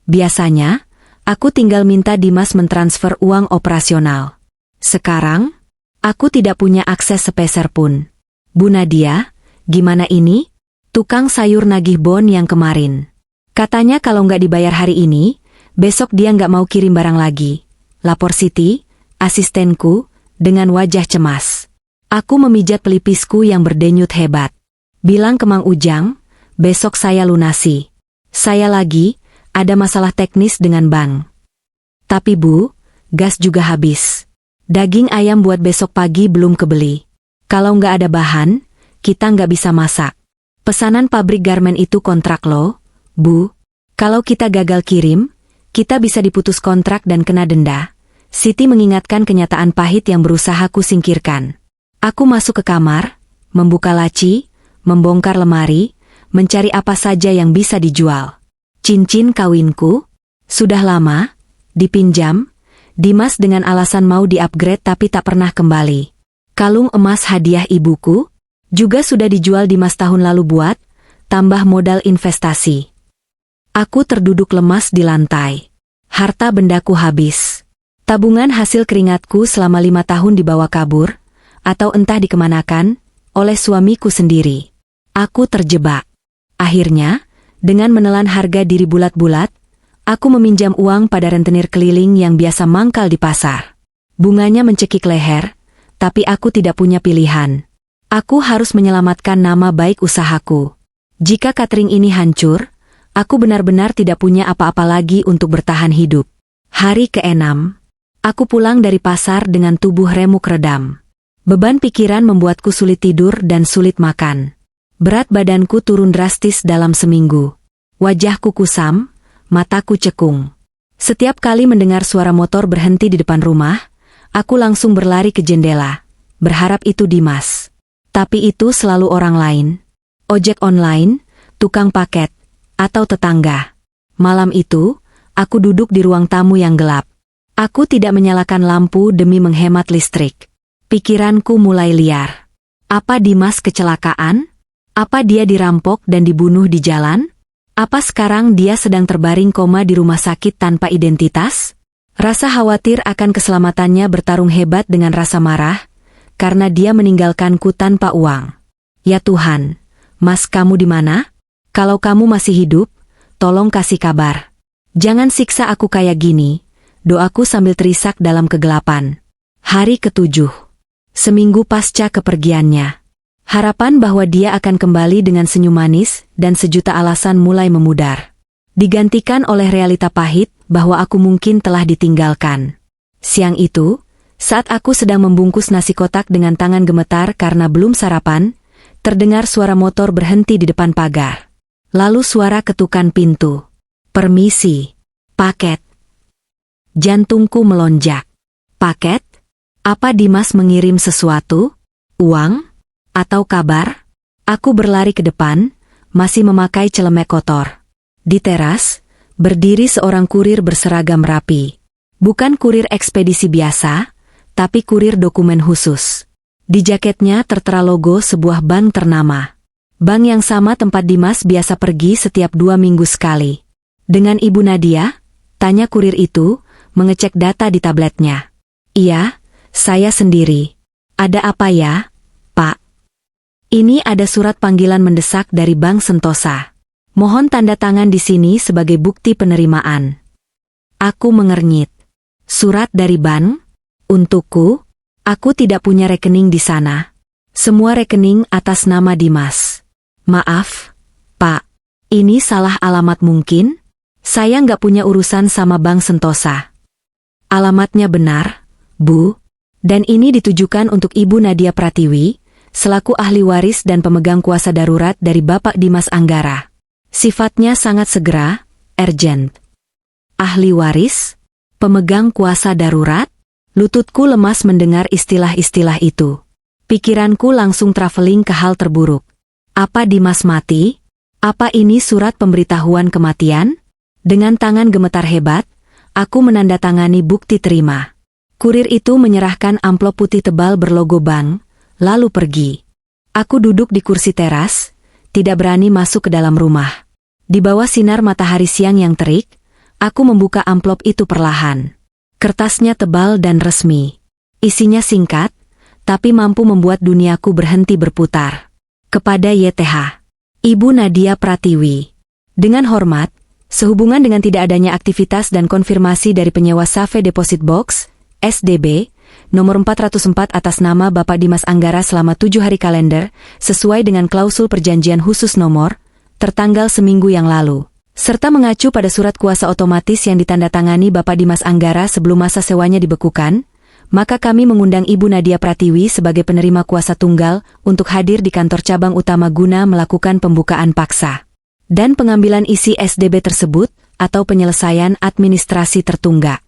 Biasanya, aku tinggal minta Dimas mentransfer uang operasional. Sekarang, aku tidak punya akses sepeser pun. Bu Nadia, gimana ini? Tukang sayur nagih bon yang kemarin. Katanya kalau nggak dibayar hari ini, besok dia nggak mau kirim barang lagi. Lapor Siti, asistenku, dengan wajah cemas. Aku memijat pelipisku yang berdenyut hebat. Bilang ke Mang Ujang, besok saya lunasi. Saya lagi, ada masalah teknis dengan bank. Tapi Bu, gas juga habis. Daging ayam buat besok pagi belum kebeli. Kalau nggak ada bahan, kita nggak bisa masak. Pesanan pabrik garmen itu kontrak loh, Bu. Kalau kita gagal kirim, kita bisa diputus kontrak dan kena denda. Siti mengingatkan kenyataan pahit yang berusaha ku singkirkan. Aku masuk ke kamar, membuka laci, membongkar lemari, mencari apa saja yang bisa dijual. Cincin kawinku, sudah lama, dipinjam, Dimas dengan alasan mau di-upgrade tapi tak pernah kembali. Kalung emas hadiah ibuku, juga sudah dijual Dimas tahun lalu buat, tambah modal investasi. Aku terduduk lemas di lantai. Harta bendaku habis. Tabungan hasil keringatku selama 5 tahun dibawa kabur, atau entah dikemanakan, oleh suamiku sendiri. Aku terjebak. Akhirnya, dengan menelan harga diri bulat-bulat, aku meminjam uang pada rentenir keliling yang biasa mangkal di pasar. Bunganya mencekik leher, tapi aku tidak punya pilihan. Aku harus menyelamatkan nama baik usahaku. Jika catering ini hancur, aku benar-benar tidak punya apa-apa lagi untuk bertahan hidup. Hari ke-6, aku pulang dari pasar dengan tubuh remuk redam. Beban pikiran membuatku sulit tidur dan sulit makan. Berat badanku turun drastis dalam seminggu. Wajahku kusam, mataku cekung. Setiap kali mendengar suara motor berhenti di depan rumah, aku langsung berlari ke jendela, berharap itu Dimas. Tapi itu selalu orang lain. Ojek online, tukang paket, atau tetangga. Malam itu, aku duduk di ruang tamu yang gelap. Aku tidak menyalakan lampu demi menghemat listrik. Pikiranku mulai liar. Apa Dimas kecelakaan? Apa dia dirampok dan dibunuh di jalan? Apa sekarang dia sedang terbaring koma di rumah sakit tanpa identitas? Rasa khawatir akan keselamatannya bertarung hebat dengan rasa marah, karena dia meninggalkanku tanpa uang. Ya Tuhan, Mas, kamu di mana? Kalau kamu masih hidup, tolong kasih kabar. Jangan siksa aku kayak gini, doaku sambil terisak dalam kegelapan. Hari ke-7. Seminggu pasca kepergiannya. Harapan bahwa dia akan kembali dengan senyum manis dan sejuta alasan mulai memudar. Digantikan oleh realita pahit bahwa aku mungkin telah ditinggalkan. Siang itu, saat aku sedang membungkus nasi kotak dengan tangan gemetar karena belum sarapan, terdengar suara motor berhenti di depan pagar. Lalu suara ketukan pintu. Permisi, paket. Jantungku melonjak. Paket? Apa Dimas mengirim sesuatu? Uang? Atau kabar? Aku berlari ke depan, masih memakai celemek kotor. Di teras, berdiri seorang kurir berseragam rapi. Bukan kurir ekspedisi biasa, tapi kurir dokumen khusus. Di jaketnya tertera logo sebuah bank ternama. Bank yang sama tempat Dimas biasa pergi setiap 2 minggu sekali. Dengan Ibu Nadia? Tanya kurir itu, mengecek data di tabletnya. Iya, saya sendiri. Ada apa ya, Pak? Ini ada surat panggilan mendesak dari Bank Sentosa. Mohon tanda tangan di sini sebagai bukti penerimaan. Aku mengernyit. Surat dari bank? Untukku? Aku tidak punya rekening di sana. Semua rekening atas nama Dimas. Maaf, Pak. Ini salah alamat mungkin? Saya nggak punya urusan sama Bank Sentosa. Alamatnya benar, Bu. Dan ini ditujukan untuk Ibu Nadia Pratiwi, selaku ahli waris dan pemegang kuasa darurat dari Bapak Dimas Anggara. Sifatnya sangat segera, urgent. Ahli waris? Pemegang kuasa darurat? Lututku lemas mendengar istilah-istilah itu. Pikiranku langsung traveling ke hal terburuk. Apa Dimas mati? Apa ini surat pemberitahuan kematian? Dengan tangan gemetar hebat, aku menandatangani bukti terima. Kurir itu menyerahkan amplop putih tebal berlogo bank, lalu pergi. Aku duduk di kursi teras, tidak berani masuk ke dalam rumah. Di bawah sinar matahari siang yang terik, aku membuka amplop itu perlahan. Kertasnya tebal dan resmi. Isinya singkat, tapi mampu membuat duniaku berhenti berputar. Kepada YTH. Ibu Nadia Pratiwi. Dengan hormat, sehubungan dengan tidak adanya aktivitas dan konfirmasi dari penyewa Safe Deposit Box, SDB, nomor 404 atas nama Bapak Dimas Anggara selama 7 hari kalender, sesuai dengan klausul perjanjian khusus nomor, tertanggal seminggu yang lalu. Serta mengacu pada surat kuasa otomatis yang ditandatangani Bapak Dimas Anggara sebelum masa sewanya dibekukan, maka kami mengundang Ibu Nadia Pratiwi sebagai penerima kuasa tunggal untuk hadir di kantor cabang utama guna melakukan pembukaan paksa dan pengambilan isi SDB tersebut atau penyelesaian administrasi tertunggak.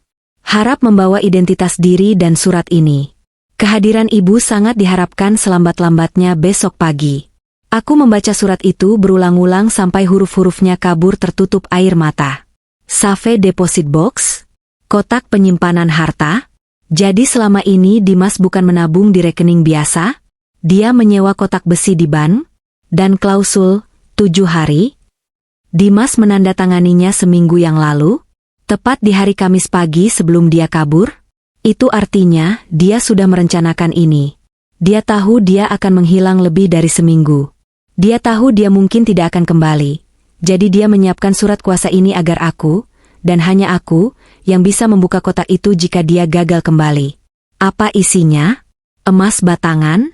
Harap membawa identitas diri dan surat ini. Kehadiran ibu sangat diharapkan selambat-lambatnya besok pagi. Aku membaca surat itu berulang-ulang sampai huruf-hurufnya kabur tertutup air mata. Safe Deposit Box? Kotak penyimpanan harta? Jadi selama ini Dimas bukan menabung di rekening biasa? Dia menyewa kotak besi di bank? Dan klausul 7 hari? Dimas menandatanganinya seminggu yang lalu, tepat di hari Kamis pagi sebelum dia kabur. Itu artinya dia sudah merencanakan ini. Dia tahu dia akan menghilang lebih dari seminggu. Dia tahu dia mungkin tidak akan kembali. Jadi dia menyiapkan surat kuasa ini agar aku, dan hanya aku, yang bisa membuka kotak itu jika dia gagal kembali. Apa isinya? Emas batangan?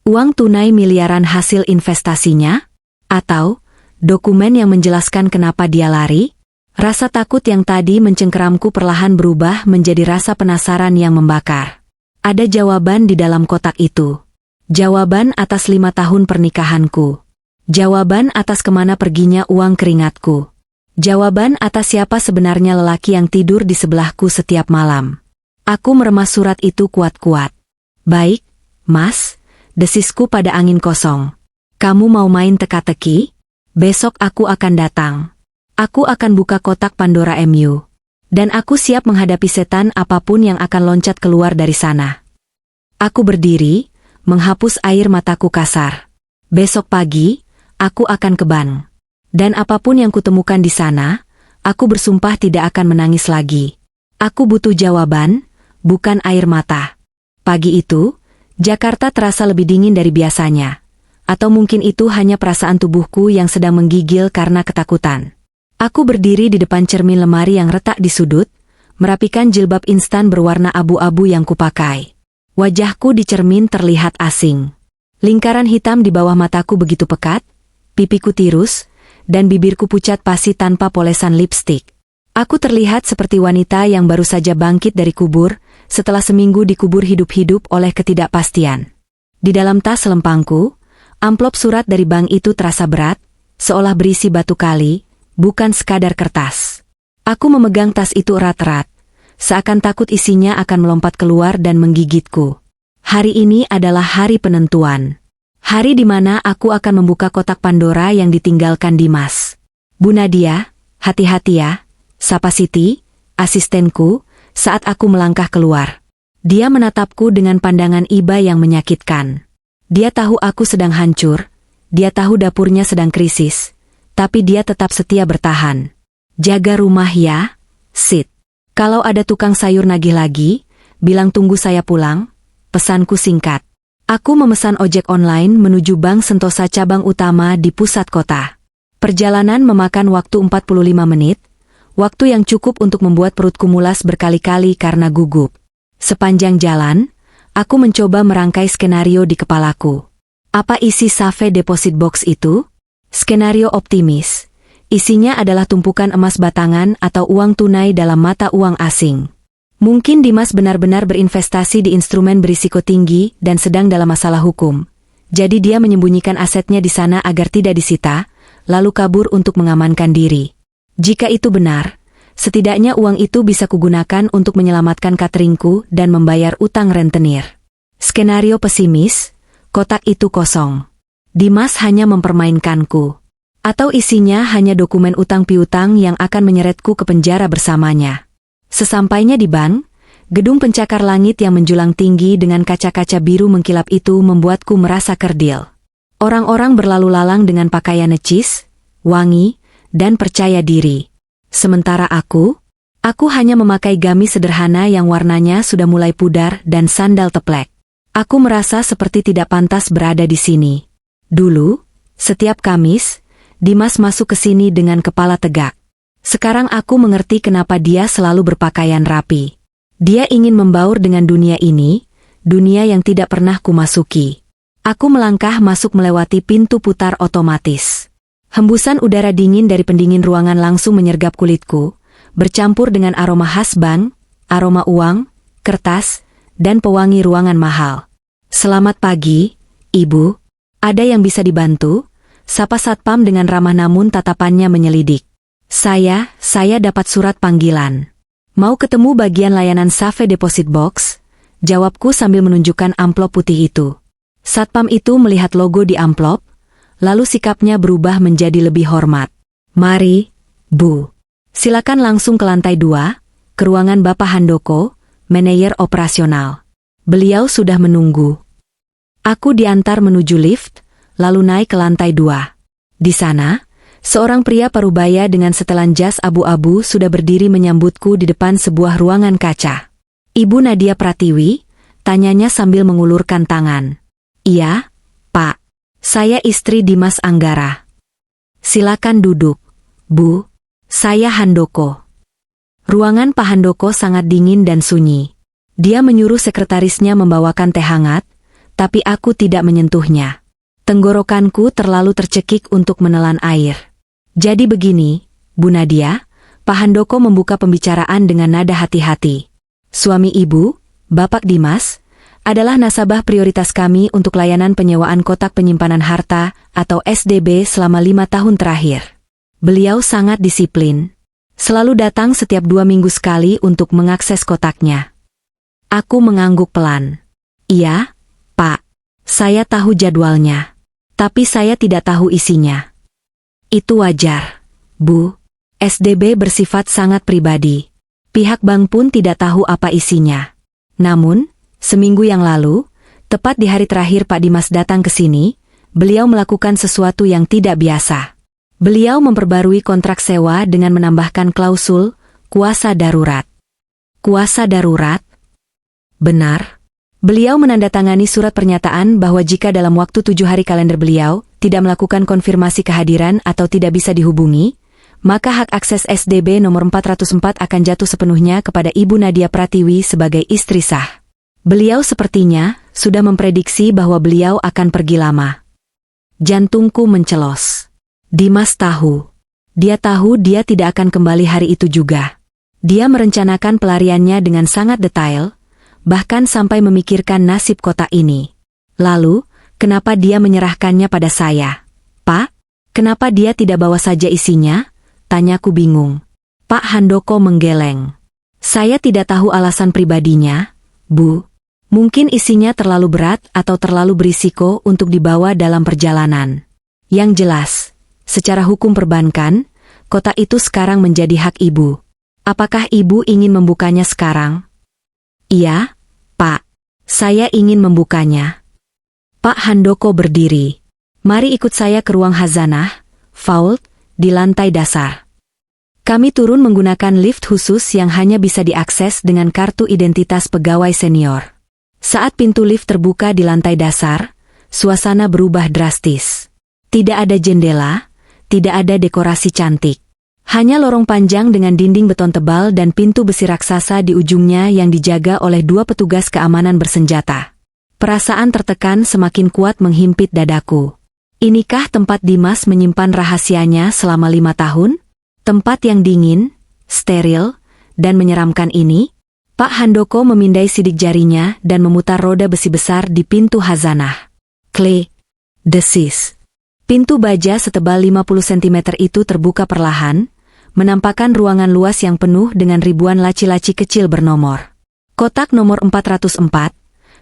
Uang tunai miliaran hasil investasinya? Atau dokumen yang menjelaskan kenapa dia lari? Rasa takut yang tadi mencengkeramku perlahan berubah menjadi rasa penasaran yang membakar. Ada jawaban di dalam kotak itu. Jawaban atas 5 tahun pernikahanku. Jawaban atas kemana perginya uang keringatku. Jawaban atas siapa sebenarnya lelaki yang tidur di sebelahku setiap malam. Aku meremas surat itu kuat-kuat. Baik, Mas, desisku pada angin kosong. Kamu mau main teka-teki? Besok aku akan datang. Aku akan buka kotak Pandora MU. Dan aku siap menghadapi setan apapun yang akan loncat keluar dari sana. Aku berdiri, menghapus air mataku kasar. Besok pagi, aku akan ke bank. Dan apapun yang kutemukan di sana, aku bersumpah tidak akan menangis lagi. Aku butuh jawaban, bukan air mata. Pagi itu, Jakarta terasa lebih dingin dari biasanya. Atau mungkin itu hanya perasaan tubuhku yang sedang menggigil karena ketakutan. Aku berdiri di depan cermin lemari yang retak di sudut, merapikan jilbab instan berwarna abu-abu yang kupakai. Wajahku di cermin terlihat asing. Lingkaran hitam di bawah mataku begitu pekat, pipiku tirus, dan bibirku pucat pasi tanpa polesan lipstik. Aku terlihat seperti wanita yang baru saja bangkit dari kubur, setelah seminggu dikubur hidup-hidup oleh ketidakpastian. Di dalam tas lempangku, amplop surat dari bank itu terasa berat, seolah berisi batu kali, bukan sekadar kertas. Aku memegang tas itu erat-erat, seakan takut isinya akan melompat keluar dan menggigitku. Hari ini adalah hari penentuan. Hari di mana aku akan membuka kotak Pandora yang ditinggalkan Dimas. Bu Nadia, hati-hati ya, sapa Siti, asistenku, saat aku melangkah keluar. Dia menatapku dengan pandangan iba yang menyakitkan. Dia tahu aku sedang hancur, dia tahu dapurnya sedang krisis, tapi dia tetap setia bertahan. Jaga rumah ya, Sid. Kalau ada tukang sayur nagih lagi, bilang tunggu saya pulang, pesanku singkat. Aku memesan ojek online menuju Bank Sentosa cabang utama di pusat kota. Perjalanan memakan waktu 45 menit, waktu yang cukup untuk membuat perutku mulas berkali-kali karena gugup. Sepanjang jalan, aku mencoba merangkai skenario di kepalaku. Apa isi safe deposit box itu? Skenario optimis. Isinya adalah tumpukan emas batangan atau uang tunai dalam mata uang asing. Mungkin Dimas benar-benar berinvestasi di instrumen berisiko tinggi dan sedang dalam masalah hukum. Jadi dia menyembunyikan asetnya di sana agar tidak disita, lalu kabur untuk mengamankan diri. Jika itu benar, setidaknya uang itu bisa kugunakan untuk menyelamatkan cateringku dan membayar utang rentenir. Skenario pesimis, kotak itu kosong. Dimas hanya mempermainkanku. Atau isinya hanya dokumen utang piutang yang akan menyeretku ke penjara bersamanya. Sesampainya di bank, gedung pencakar langit yang menjulang tinggi dengan kaca-kaca biru mengkilap itu membuatku merasa kerdil. Orang-orang berlalu lalang dengan pakaian necis, wangi, dan percaya diri. Sementara aku hanya memakai gamis sederhana yang warnanya sudah mulai pudar dan sandal teplek. Aku merasa seperti tidak pantas berada di sini. Dulu, setiap Kamis, Dimas masuk ke sini dengan kepala tegak. Sekarang aku mengerti kenapa dia selalu berpakaian rapi. Dia ingin membaur dengan dunia ini, dunia yang tidak pernah kumasuki. Aku melangkah masuk melewati pintu putar otomatis. Hembusan udara dingin dari pendingin ruangan langsung menyergap kulitku, bercampur dengan aroma khas bank, aroma uang, kertas, dan pewangi ruangan mahal. Selamat pagi, Ibu. Ada yang bisa dibantu? Sapa satpam dengan ramah namun tatapannya menyelidik. Saya dapat surat panggilan. Mau ketemu bagian layanan safe deposit box? Jawabku sambil menunjukkan amplop putih itu. Satpam itu melihat logo di amplop, lalu sikapnya berubah menjadi lebih hormat. Mari, Bu. Silakan langsung ke lantai 2, ke ruangan Bapak Handoko, manajer operasional. Beliau sudah menunggu. Aku diantar menuju lift, lalu naik ke lantai 2. Di sana, seorang pria parubaya dengan setelan jas abu-abu sudah berdiri menyambutku di depan sebuah ruangan kaca. Ibu Nadia Pratiwi, tanyanya sambil mengulurkan tangan. Iya, Pak. Saya istri Dimas Anggara. Silakan duduk, Bu. Saya Handoko. Ruangan Pak Handoko sangat dingin dan sunyi. Dia menyuruh sekretarisnya membawakan teh hangat, tapi aku tidak menyentuhnya. Tenggorokanku terlalu tercekik untuk menelan air. Jadi begini, Bu Nadia, Pak Handoko membuka pembicaraan dengan nada hati-hati. Suami Ibu, Bapak Dimas, adalah nasabah prioritas kami untuk layanan penyewaan kotak penyimpanan harta atau SDB selama 5 tahun terakhir. Beliau sangat disiplin. Selalu datang setiap 2 minggu sekali untuk mengakses kotaknya. Aku mengangguk pelan. Iya, Pak. Saya tahu jadwalnya, tapi saya tidak tahu isinya. Itu wajar, Bu. SDB bersifat sangat pribadi. Pihak bank pun tidak tahu apa isinya. Namun, seminggu yang lalu, tepat di hari terakhir Pak Dimas datang ke sini, beliau melakukan sesuatu yang tidak biasa. Beliau memperbarui kontrak sewa dengan menambahkan klausul kuasa darurat. Kuasa darurat? Benar. Beliau menandatangani surat pernyataan bahwa jika dalam waktu 7 hari kalender beliau tidak melakukan konfirmasi kehadiran atau tidak bisa dihubungi, maka hak akses SDB nomor 404 akan jatuh sepenuhnya kepada Ibu Nadia Pratiwi sebagai istri sah. Beliau sepertinya sudah memprediksi bahwa beliau akan pergi lama. Jantungku mencelos. Dimas tahu. Dia tahu dia tidak akan kembali hari itu juga. Dia merencanakan pelariannya dengan sangat detail, bahkan sampai memikirkan nasib kota ini. Lalu, kenapa dia menyerahkannya pada saya? Pak, kenapa dia tidak bawa saja isinya? Tanyaku bingung. Pak Handoko menggeleng. Saya tidak tahu alasan pribadinya, Bu. Mungkin isinya terlalu berat atau terlalu berisiko untuk dibawa dalam perjalanan. Yang jelas, secara hukum perbankan, kota itu sekarang menjadi hak Ibu. Apakah Ibu ingin membukanya sekarang? Iya, Pak. Saya ingin membukanya. Pak Handoko berdiri. Mari ikut saya ke ruang khazanah, vault, di lantai dasar. Kami turun menggunakan lift khusus yang hanya bisa diakses dengan kartu identitas pegawai senior. Saat pintu lift terbuka di lantai dasar, suasana berubah drastis. Tidak ada jendela, tidak ada dekorasi cantik. Hanya lorong panjang dengan dinding beton tebal dan pintu besi raksasa di ujungnya yang dijaga oleh 2 petugas keamanan bersenjata. Perasaan tertekan semakin kuat menghimpit dadaku. Inikah tempat Dimas menyimpan rahasianya selama 5 tahun? Tempat yang dingin, steril, dan menyeramkan ini? Pak Handoko memindai sidik jarinya dan memutar roda besi besar di pintu khazanah. Klik. Desis. Pintu baja setebal 50 cm itu terbuka perlahan, menampakkan ruangan luas yang penuh dengan ribuan laci-laci kecil bernomor. Kotak nomor 404,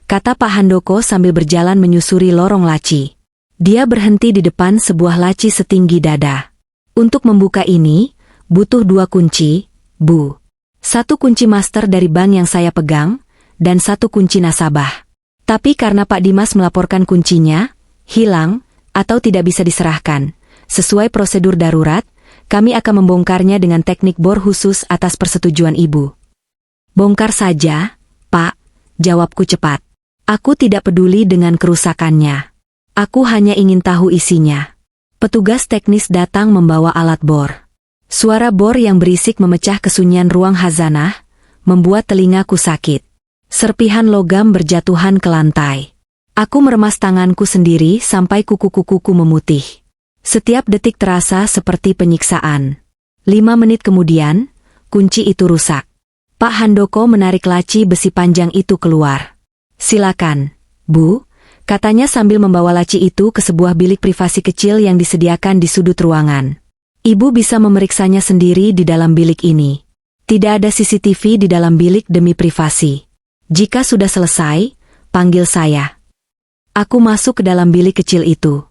kata Pak Handoko sambil berjalan menyusuri lorong laci. Dia berhenti di depan sebuah laci setinggi dada. Untuk membuka ini, butuh 2 kunci, Bu. 1 kunci master dari bank yang saya pegang, dan 1 kunci nasabah. Tapi karena Pak Dimas melaporkan kuncinya, hilang, atau tidak bisa diserahkan, sesuai prosedur darurat, kami akan membongkarnya dengan teknik bor khusus atas persetujuan Ibu. Bongkar saja, Pak, jawabku cepat. Aku tidak peduli dengan kerusakannya. Aku hanya ingin tahu isinya. Petugas teknis datang membawa alat bor. Suara bor yang berisik memecah kesunyian ruang khazanah, membuat telingaku sakit. Serpihan logam berjatuhan ke lantai. Aku meremas tanganku sendiri sampai kuku-kukuku memutih. Setiap detik terasa seperti penyiksaan. 5 menit kemudian, kunci itu rusak. Pak Handoko menarik laci besi panjang itu keluar. Silakan, Bu, katanya sambil membawa laci itu ke sebuah bilik privasi kecil yang disediakan di sudut ruangan. Ibu bisa memeriksanya sendiri di dalam bilik ini. Tidak ada CCTV di dalam bilik demi privasi. Jika sudah selesai, panggil saya. Aku masuk ke dalam bilik kecil itu.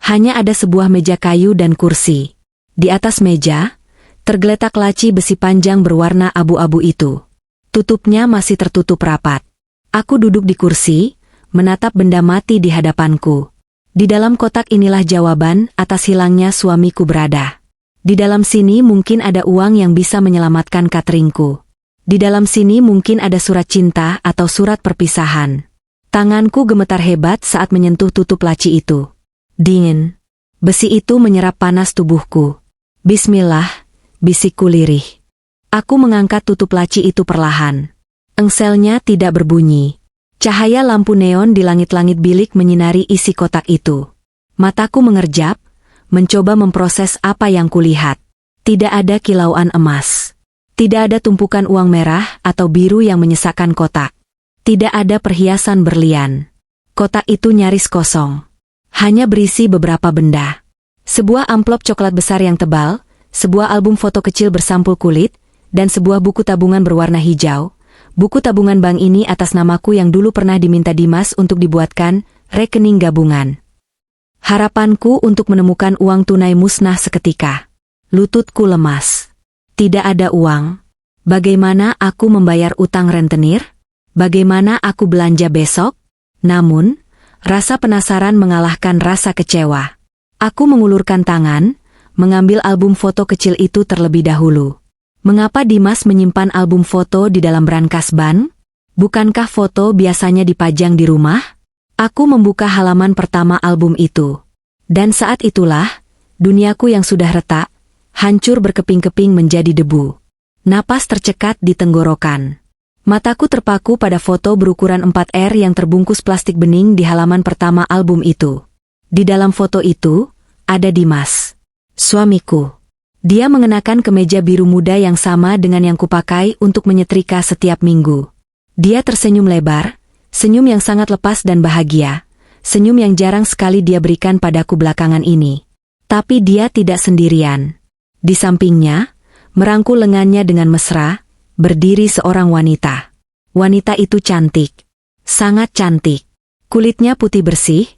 Hanya ada sebuah meja kayu dan kursi. Di atas meja, tergeletak laci besi panjang berwarna abu-abu itu. Tutupnya masih tertutup rapat. Aku duduk di kursi, menatap benda mati di hadapanku. Di dalam kotak inilah jawaban atas hilangnya suamiku berada. Di dalam sini mungkin ada uang yang bisa menyelamatkan cateringku. Di dalam sini mungkin ada surat cinta atau surat perpisahan. Tanganku gemetar hebat saat menyentuh tutup laci itu. Dingin. Besi itu menyerap panas tubuhku. Bismillah, bisikku lirih. Aku mengangkat tutup laci itu perlahan. Engselnya tidak berbunyi. Cahaya lampu neon di langit-langit bilik menyinari isi kotak itu. Mataku mengerjap, mencoba memproses apa yang kulihat. Tidak ada kilauan emas. Tidak ada tumpukan uang merah atau biru yang menyesakkan kotak. Tidak ada perhiasan berlian. Kotak itu nyaris kosong. Hanya berisi beberapa benda. Sebuah amplop coklat besar yang tebal, sebuah album foto kecil bersampul kulit, dan sebuah buku tabungan berwarna hijau. Buku tabungan bank ini atas namaku yang dulu pernah diminta Dimas untuk dibuatkan rekening gabungan. Harapanku untuk menemukan uang tunai musnah seketika. Lututku lemas. Tidak ada uang. Bagaimana aku membayar utang rentenir? Bagaimana aku belanja besok? Namun, rasa penasaran mengalahkan rasa kecewa. Aku mengulurkan tangan, mengambil album foto kecil itu terlebih dahulu. Mengapa Dimas menyimpan album foto di dalam brankas ban? Bukankah foto biasanya dipajang di rumah? Aku membuka halaman pertama album itu. Dan saat itulah, duniaku yang sudah retak, hancur berkeping-keping menjadi debu. Napas tercekat di tenggorokan. Mataku terpaku pada foto berukuran 4R yang terbungkus plastik bening di halaman pertama album itu. Di dalam foto itu, ada Dimas, suamiku. Dia mengenakan kemeja biru muda yang sama dengan yang kupakai untuk menyetrika setiap minggu. Dia tersenyum lebar, senyum yang sangat lepas dan bahagia, senyum yang jarang sekali dia berikan padaku belakangan ini. Tapi dia tidak sendirian. Di sampingnya, merangkul lengannya dengan mesra, berdiri seorang wanita. Wanita itu cantik. Sangat cantik. Kulitnya putih bersih,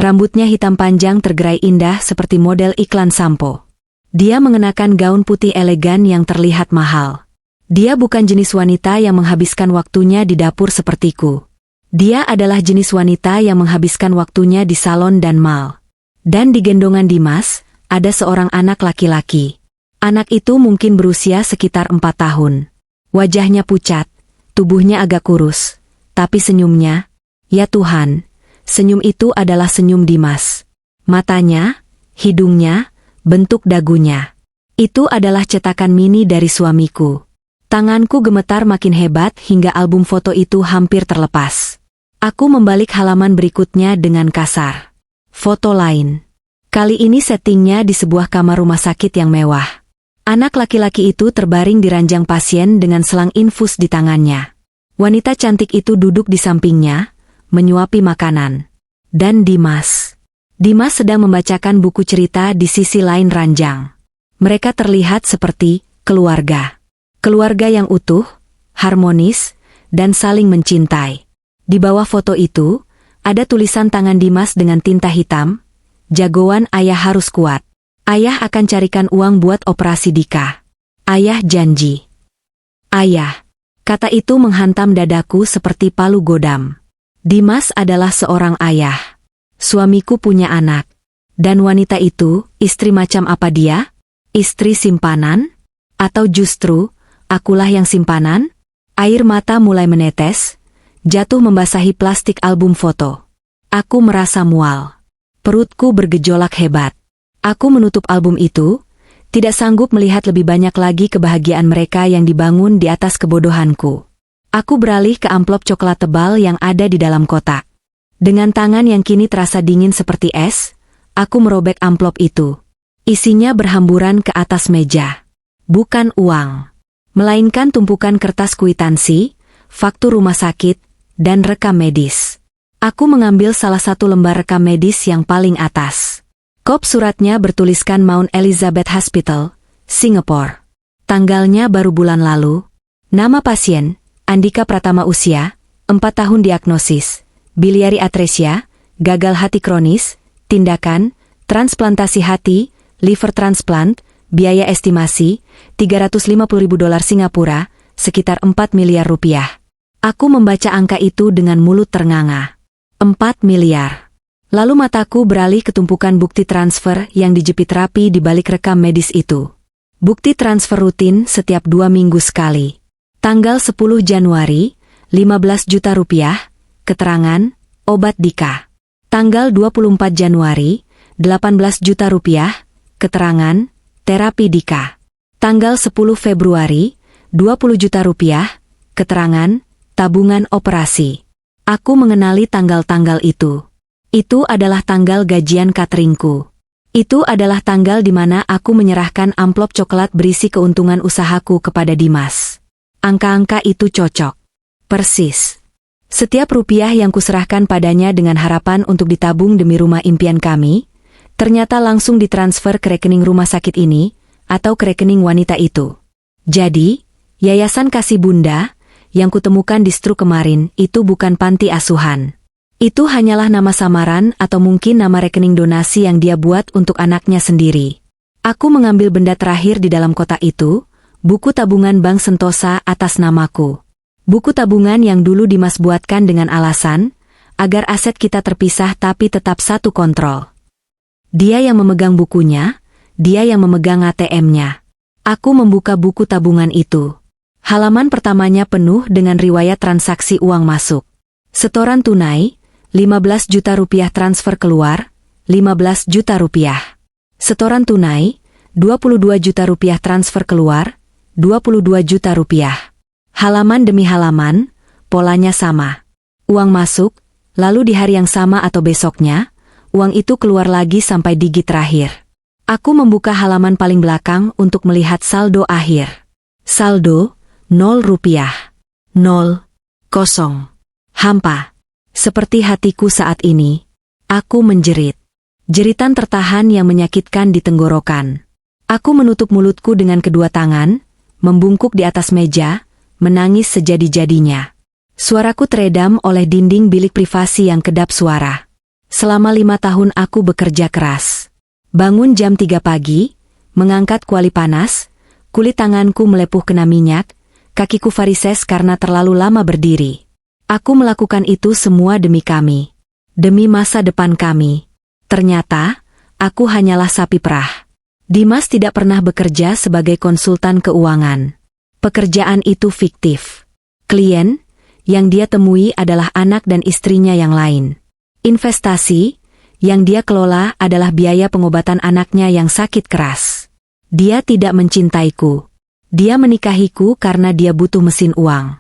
rambutnya hitam panjang tergerai indah seperti model iklan sampo. Dia mengenakan gaun putih elegan yang terlihat mahal. Dia bukan jenis wanita yang menghabiskan waktunya di dapur sepertiku. Dia adalah jenis wanita yang menghabiskan waktunya di salon dan mall. Dan di gendongan Dimas, ada seorang anak laki-laki. Anak itu mungkin berusia sekitar 4 tahun. Wajahnya pucat, tubuhnya agak kurus. Tapi senyumnya, ya Tuhan, senyum itu adalah senyum Dimas. Matanya, hidungnya, bentuk dagunya. Itu adalah cetakan mini dari suamiku. Tanganku gemetar makin hebat hingga album foto itu hampir terlepas. Aku membalik halaman berikutnya dengan kasar. Foto lain. Kali ini settingnya di sebuah kamar rumah sakit yang mewah. Anak laki-laki itu terbaring di ranjang pasien dengan selang infus di tangannya. Wanita cantik itu duduk di sampingnya, menyuapi makanan. Dan Dimas sedang membacakan buku cerita di sisi lain ranjang. Mereka terlihat seperti keluarga. Keluarga yang utuh, harmonis, dan saling mencintai. Di bawah foto itu, ada tulisan tangan Dimas dengan tinta hitam, "Jagoan ayah harus kuat. Ayah akan carikan uang buat operasi Dika. Ayah janji." Ayah. Kata itu menghantam dadaku seperti palu godam. Dimas adalah seorang ayah. Suamiku punya anak. Dan wanita itu, istri macam apa dia? Istri simpanan? Atau justru, akulah yang simpanan? Air mata mulai menetes, jatuh membasahi plastik album foto. Aku merasa mual. Perutku bergejolak hebat. Aku menutup album itu, tidak sanggup melihat lebih banyak lagi kebahagiaan mereka yang dibangun di atas kebodohanku. Aku beralih ke amplop coklat tebal yang ada di dalam kotak. Dengan tangan yang kini terasa dingin seperti es, aku merobek amplop itu. Isinya berhamburan ke atas meja. Bukan uang, melainkan tumpukan kertas kwitansi, faktur rumah sakit, dan rekam medis. Aku mengambil salah satu lembar rekam medis yang paling atas. Kop suratnya bertuliskan Mount Elizabeth Hospital, Singapore. Tanggalnya baru bulan lalu. Nama pasien, Andika Pratama, usia, 4 tahun, diagnosis biliari atresia, gagal hati kronis, tindakan, transplantasi hati, liver transplant, biaya estimasi, $350.000 Singapura, sekitar 4 miliar rupiah. Aku membaca angka itu dengan mulut ternganga. 4 miliar. Lalu mataku beralih ke tumpukan bukti transfer yang dijepit rapi di balik rekam medis itu. Bukti transfer rutin setiap 2 minggu sekali. Tanggal 10 Januari, 15 juta rupiah, keterangan, obat Dika. Tanggal 24 Januari, 18 juta rupiah, keterangan, terapi Dika. Tanggal 10 Februari, 20 juta rupiah, keterangan, tabungan operasi. Aku mengenali tanggal-tanggal itu. Itu adalah tanggal gajian cateringku. Itu adalah tanggal di mana aku menyerahkan amplop coklat berisi keuntungan usahaku kepada Dimas. Angka-angka itu cocok. Persis. Setiap rupiah yang kuserahkan padanya dengan harapan untuk ditabung demi rumah impian kami, ternyata langsung ditransfer ke rekening rumah sakit ini, atau ke rekening wanita itu. Jadi, Yayasan Kasih Bunda, yang kutemukan di Struk kemarin, itu bukan panti asuhan. Itu hanyalah nama samaran atau mungkin nama rekening donasi yang dia buat untuk anaknya sendiri. Aku mengambil benda terakhir di dalam kotak itu, buku tabungan Bank Sentosa atas namaku. Buku tabungan yang dulu Dimas buatkan dengan alasan, agar aset kita terpisah tapi tetap satu kontrol. Dia yang memegang bukunya, dia yang memegang ATM-nya. Aku membuka buku tabungan itu. Halaman pertamanya penuh dengan riwayat transaksi uang masuk. Setoran tunai, 15 juta rupiah transfer keluar, 15 juta rupiah. Setoran tunai, 22 juta rupiah transfer keluar, 22 juta rupiah. Halaman demi halaman, polanya sama. Uang masuk, lalu di hari yang sama atau besoknya, uang itu keluar lagi sampai digit terakhir. Aku membuka halaman paling belakang untuk melihat saldo akhir. Saldo, 0 rupiah. 0. Kosong. Hampa. Seperti hatiku saat ini. Aku menjerit. Jeritan tertahan yang menyakitkan di tenggorokan. Aku menutup mulutku dengan kedua tangan, membungkuk di atas meja, menangis sejadi-jadinya. Suaraku teredam oleh dinding bilik privasi yang kedap suara. Selama 5 tahun aku bekerja keras. Bangun jam 3 pagi, mengangkat kuali panas, kulit tanganku melepuh kena minyak, kakiku varises karena terlalu lama berdiri. Aku melakukan itu semua demi kami. Demi masa depan kami. Ternyata, aku hanyalah sapi perah. Dimas tidak pernah bekerja sebagai konsultan keuangan. Pekerjaan itu fiktif. Klien, yang dia temui adalah anak dan istrinya yang lain. Investasi, yang dia kelola adalah biaya pengobatan anaknya yang sakit keras. Dia tidak mencintaiku. Dia menikahiku karena dia butuh mesin uang.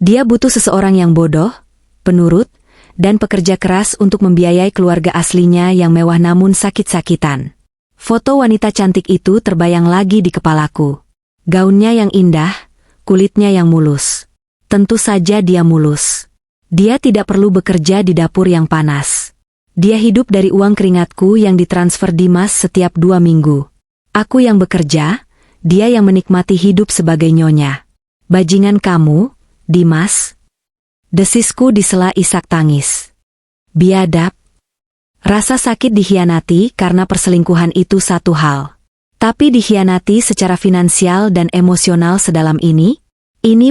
Dia butuh seseorang yang bodoh, penurut, dan pekerja keras untuk membiayai keluarga aslinya yang mewah namun sakit-sakitan. Foto wanita cantik itu terbayang lagi di kepalaku. Gaunnya yang indah, kulitnya yang mulus. Tentu saja dia mulus. Dia tidak perlu bekerja di dapur yang panas. Dia hidup dari uang keringatku yang ditransfer Dimas setiap 2 minggu. Aku yang bekerja, dia yang menikmati hidup sebagai nyonya. Bajingan kamu, Dimas. Desisku disela isak tangis. Biadab. Rasa sakit dikhianati karena perselingkuhan itu satu hal. Tapi dikhianati secara finansial dan emosional sedalam ini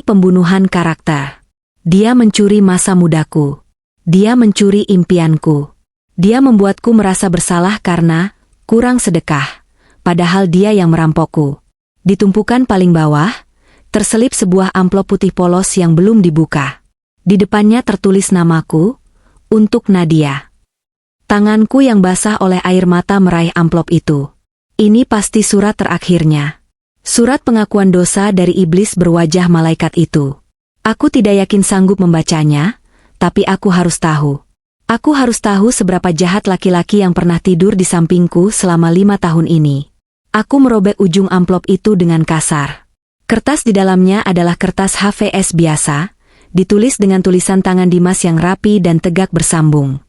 pembunuhan karakter. Dia mencuri masa mudaku. Dia mencuri impianku. Dia membuatku merasa bersalah karena kurang sedekah, padahal dia yang merampokku. Di tumpukan paling bawah, terselip sebuah amplop putih polos yang belum dibuka. Di depannya tertulis namaku, untuk Nadia. Tanganku yang basah oleh air mata meraih amplop itu. Ini pasti surat terakhirnya. Surat pengakuan dosa dari iblis berwajah malaikat itu. Aku tidak yakin sanggup membacanya, tapi aku harus tahu. Aku harus tahu seberapa jahat laki-laki yang pernah tidur di sampingku selama 5 tahun ini. Aku merobek ujung amplop itu dengan kasar. Kertas di dalamnya adalah kertas HVS biasa, ditulis dengan tulisan tangan Dimas yang rapi dan tegak bersambung.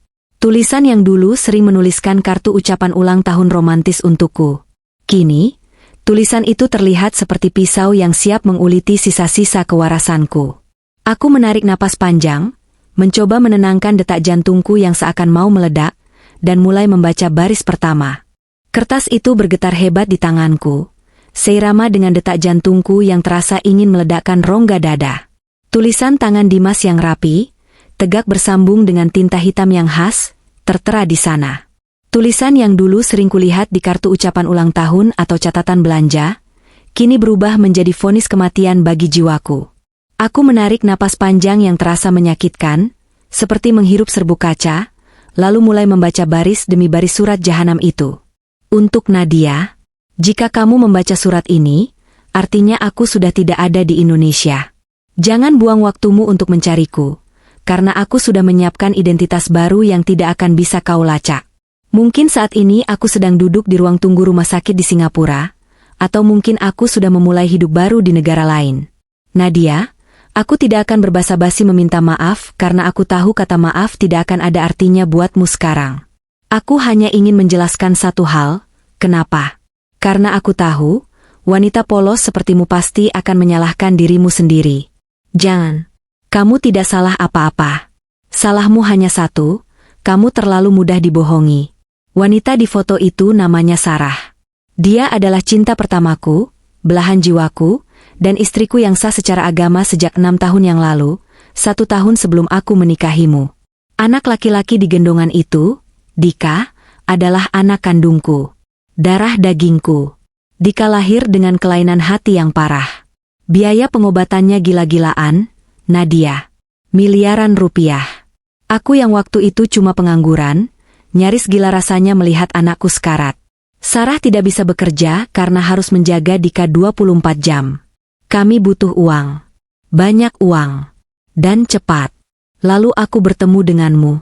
Tulisan yang dulu sering menuliskan kartu ucapan ulang tahun romantis untukku. Kini, tulisan itu terlihat seperti pisau yang siap menguliti sisa-sisa kewarasanku. Aku menarik napas panjang, mencoba menenangkan detak jantungku yang seakan mau meledak, dan mulai membaca baris pertama. Kertas itu bergetar hebat di tanganku, seirama dengan detak jantungku yang terasa ingin meledakkan rongga dada. Tulisan tangan Dimas yang rapi, tegak bersambung dengan tinta hitam yang khas, tertera di sana. Tulisan yang dulu sering kulihat di kartu ucapan ulang tahun atau catatan belanja, kini berubah menjadi vonis kematian bagi jiwaku. Aku menarik napas panjang yang terasa menyakitkan, seperti menghirup serbuk kaca, lalu mulai membaca baris demi baris surat jahanam itu. Untuk Nadia, jika kamu membaca surat ini, artinya aku sudah tidak ada di Indonesia. Jangan buang waktumu untuk mencariku, karena aku sudah menyiapkan identitas baru yang tidak akan bisa kau lacak. Mungkin saat ini aku sedang duduk di ruang tunggu rumah sakit di Singapura, atau mungkin aku sudah memulai hidup baru di negara lain. Nadia, aku tidak akan berbasa-basi meminta maaf karena aku tahu kata maaf tidak akan ada artinya buatmu sekarang. Aku hanya ingin menjelaskan satu hal, kenapa? Karena aku tahu, wanita polos sepertimu pasti akan menyalahkan dirimu sendiri. Jangan. Kamu tidak salah apa-apa. Salahmu hanya satu, kamu terlalu mudah dibohongi. Wanita di foto itu namanya Sarah. Dia adalah cinta pertamaku, belahan jiwaku, dan istriku yang sah secara agama sejak 6 tahun yang lalu, 1 tahun sebelum aku menikahimu. Anak laki-laki di gendongan itu, Dika, adalah anak kandungku. Darah dagingku. Dika lahir dengan kelainan hati yang parah. Biaya pengobatannya gila-gilaan, Nadia. Miliaran rupiah. Aku yang waktu itu cuma pengangguran, nyaris gila rasanya melihat anakku sekarat. Sarah tidak bisa bekerja karena harus menjaga Dika 24 jam. Kami butuh uang. Banyak uang. Dan cepat. Lalu aku bertemu denganmu.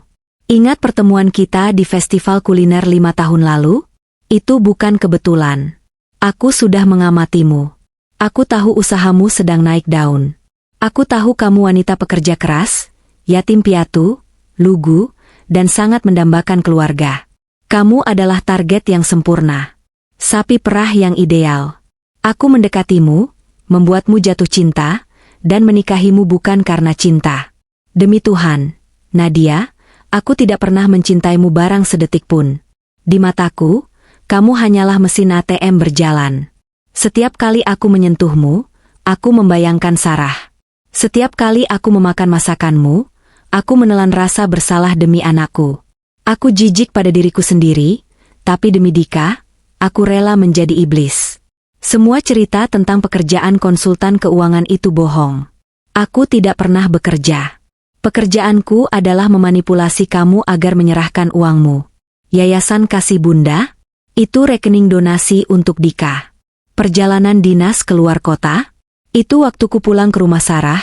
Ingat pertemuan kita di festival kuliner 5 tahun lalu? Itu bukan kebetulan. Aku sudah mengamatimu. Aku tahu usahamu sedang naik daun. Aku tahu kamu wanita pekerja keras, yatim piatu, lugu, dan sangat mendambakan keluarga. Kamu adalah target yang sempurna. Sapi perah yang ideal. Aku mendekatimu, membuatmu jatuh cinta, dan menikahimu bukan karena cinta. Demi Tuhan, Nadia, aku tidak pernah mencintaimu barang sedetik pun. Di mataku, kamu hanyalah mesin ATM berjalan. Setiap kali aku menyentuhmu, aku membayangkan Sarah. Setiap kali aku memakan masakanmu, aku menelan rasa bersalah demi anakku. Aku jijik pada diriku sendiri, tapi demi Dika, aku rela menjadi iblis. Semua cerita tentang pekerjaan konsultan keuangan itu bohong. Aku tidak pernah bekerja. Pekerjaanku adalah memanipulasi kamu agar menyerahkan uangmu. Yayasan Kasih Bunda? Itu rekening donasi untuk Dika. Perjalanan dinas keluar kota? Itu waktuku pulang ke rumah Sarah,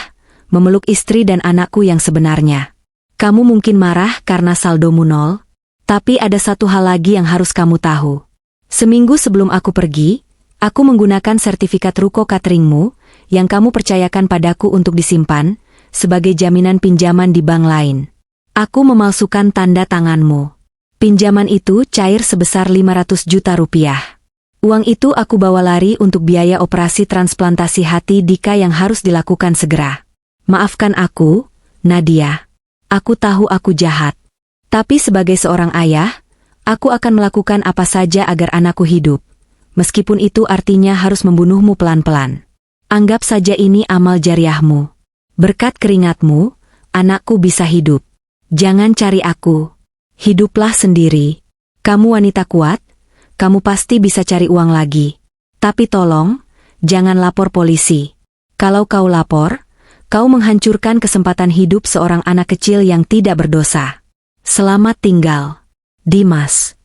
memeluk istri dan anakku yang sebenarnya. Kamu mungkin marah karena saldomu nol, tapi ada satu hal lagi yang harus kamu tahu. Seminggu sebelum aku pergi, aku menggunakan sertifikat ruko cateringmu, yang kamu percayakan padaku untuk disimpan, sebagai jaminan pinjaman di bank lain. Aku memalsukan tanda tanganmu. Pinjaman itu cair sebesar 500 juta rupiah. Uang itu aku bawa lari untuk biaya operasi transplantasi hati Dika yang harus dilakukan segera. Maafkan aku, Nadia. Aku tahu aku jahat. Tapi sebagai seorang ayah, aku akan melakukan apa saja agar anakku hidup. Meskipun itu artinya harus membunuhmu pelan-pelan. Anggap saja ini amal jariahmu. Berkat keringatmu, anakku bisa hidup. Jangan cari aku. Hiduplah sendiri. Kamu wanita kuat, kamu pasti bisa cari uang lagi. Tapi tolong, jangan lapor polisi. Kalau kau lapor, kau menghancurkan kesempatan hidup seorang anak kecil yang tidak berdosa. Selamat tinggal. Dimas.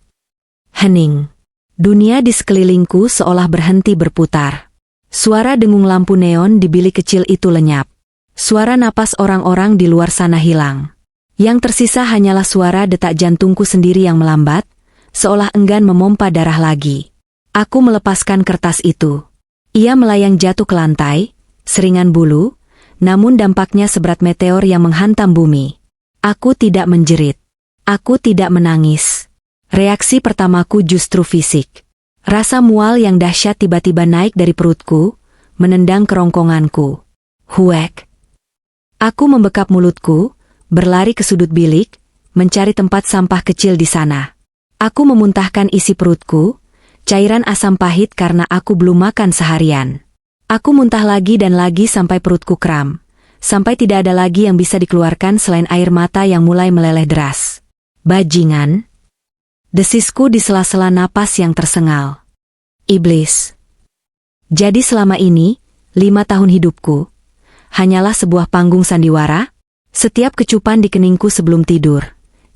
Hening. Dunia di sekelilingku seolah berhenti berputar. Suara dengung lampu neon di bilik kecil itu lenyap. Suara napas orang-orang di luar sana hilang. Yang tersisa hanyalah suara detak jantungku sendiri yang melambat, seolah enggan memompa darah lagi. Aku melepaskan kertas itu. Ia melayang jatuh ke lantai, seringan bulu, namun dampaknya seberat meteor yang menghantam bumi. Aku tidak menjerit. Aku tidak menangis. Reaksi pertamaku justru fisik. Rasa mual yang dahsyat tiba-tiba naik dari perutku, menendang kerongkonganku. Huek. Aku membekap mulutku, berlari ke sudut bilik, mencari tempat sampah kecil di sana. Aku memuntahkan isi perutku, cairan asam pahit karena aku belum makan seharian. Aku muntah lagi dan lagi sampai perutku kram, sampai tidak ada lagi yang bisa dikeluarkan selain air mata yang mulai meleleh deras. Bajingan. Desisku di sela-sela napas yang tersengal. Iblis. Jadi selama ini, 5 tahun hidupku, hanyalah sebuah panggung sandiwara? Setiap kecupan di keningku sebelum tidur,